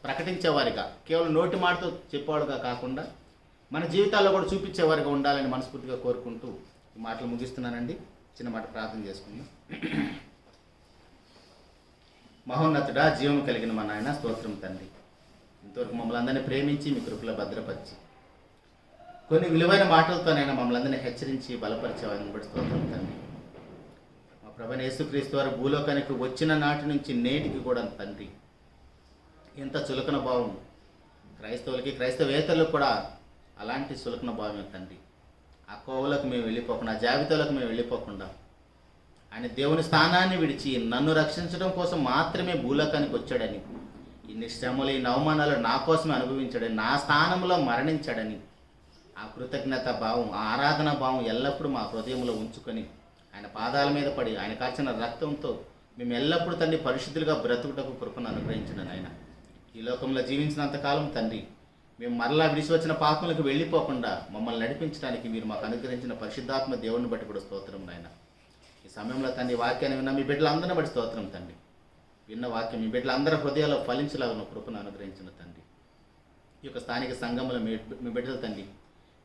ప్రకటించేవారిగా, కేవలం నోటి మాటతో చెప్పేవాడుగా కాకుండా మన జీవితాల్లో కూడా చూపించేవారిగా ఉండాలని మనస్ఫూర్తిగా కోరుకుంటూ ఈ మాటలు ముగిస్తున్నానండి. చిన్న మాట ప్రార్థన చేసుకుందాం. మహోన్నతుడా, జీవం కలిగిన మా నాయన, స్తోత్రం తండ్రి. ఇంతవరకు మమ్మల్ని అందరినీ ప్రేమించి మీ కృపలో భద్రపరిచి కొన్ని విలువైన మాటలతోనైనా మమ్మల్ని అందరినీ హెచ్చరించి బలపరిచేవారిని బట్టి స్తోత్రం తండ్రి. మా ప్రభువైన యేసుక్రీస్తు వారు భూలోకానికి వచ్చిన నాటి నుంచి నేటికి కూడా తండ్రి ఎంత చులకన భావం, క్రైస్తవులకి క్రైస్తవేతరులకు కూడా అలాంటి చులకన భావమే తండ్రి. ఆ కోవలకు మేము వెళ్ళిపోకుండా, ఆ జాబితాలకు మేము వెళ్ళిపోకుండా ఆయన దేవుని స్థానాన్ని విడిచి నన్ను రక్షించడం కోసం మాత్రమే భూలోకానికి వచ్చాడని, ఇన్ని శ్రమలు, ఈ అవమానాలు నా కోసమే అనుభవించాడని, నా స్థానంలో మరణించాడని ఆ కృతజ్ఞత భావం, ఆ ఆరాధన భావం ఎల్లప్పుడూ మా హృదయంలో ఉంచుకొని ఆయన పాదాల మీద పడి ఆయన కాచిన రక్తంతో మేము ఎల్లప్పుడూ తండ్రి పరిశుద్ధులుగా బ్రతుకుటకు కృపను అనుగ్రహించిన ఆయన. ఈ లోకంలో జీవించినంతకాలం తండ్రి మేము మరలా విడిచి వచ్చిన పాపములకు వెళ్ళిపోకుండా మమ్మల్ని నడిపించడానికి మీరు మాకు అనుగ్రహించిన పరిశుద్ధాత్మ దేవుని బట్టి కూడా స్తోత్రం నాయన. ఈ సమయంలో తండ్రి వాక్యాన్ని విన్న మీ బిడ్డలందరిని బట్టి స్తోత్రం తండ్రి. విన్న వాక్యం మీ బిడ్డలందరి హృదయాల్లో ఫలించలాగిన కృపను అనుగ్రహించిన తండ్రి. ఈ యొక్క స్థానిక సంఘంలో మీ బిడ్డలు తండ్రి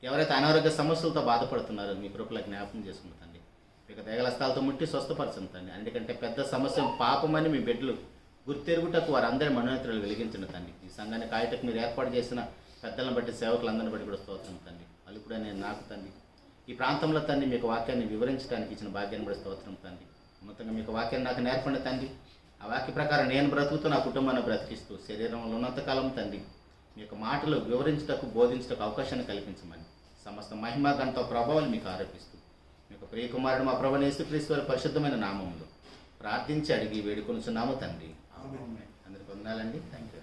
ఎవరైతే అనారోగ్య సమస్యలతో బాధపడుతున్నారో మీ కృపలో జ్ఞాపకం చేసుకున్న తండ్రి, మీకు దయగలస్తాలతో ముట్టి స్వస్థపరచండి తండ్రి. అందుకంటే పెద్ద సమస్య పాపమని మీ బిడ్డలు గుర్తెరుగుటకు వారందరి మనోనేత్రాలు వెలిగించిన తండ్రి. ఈ సంఘాన్ని కాయటకు మీరు ఏర్పాటు చేసిన పెద్దలను బట్టి, సేవకులందరిని బట్టి కూడా స్తోత్రం తండ్రి. అల్లుపుడే నేను నాకు తండ్రి ఈ ప్రాంతంలో తండ్రి మీకు వాక్యాన్ని వివరించడానికి ఇచ్చిన భాగ్యాన్ని కూడా స్తోత్రం తండ్రి. ఉన్నతంగా మీకు వాక్యాన్ని నాకు నేర్పండి తండ్రి. ఆ వాక్య ప్రకారం నేను బ్రతుకుతూ నా కుటుంబాన్ని బ్రతికిస్తూ శరీరంలో ఉన్నంతకాలం తండ్రి మీ యొక్క మాటలు వివరించటకు, బోధించటకు అవకాశాన్ని కల్పించమని సమస్త మహిమ, ఘనత, ప్రభావాలు మీకు ఆరోపిస్తూ మీకు ప్రియకుమారుడు మా ప్రభువైన యేసుక్రీస్తు వారి పరిశుద్ధమైన నామములో ప్రార్థించి అడిగి వేడుకొనుచున్నాము తండ్రి. అందరికి వందనాలండి. Thank you.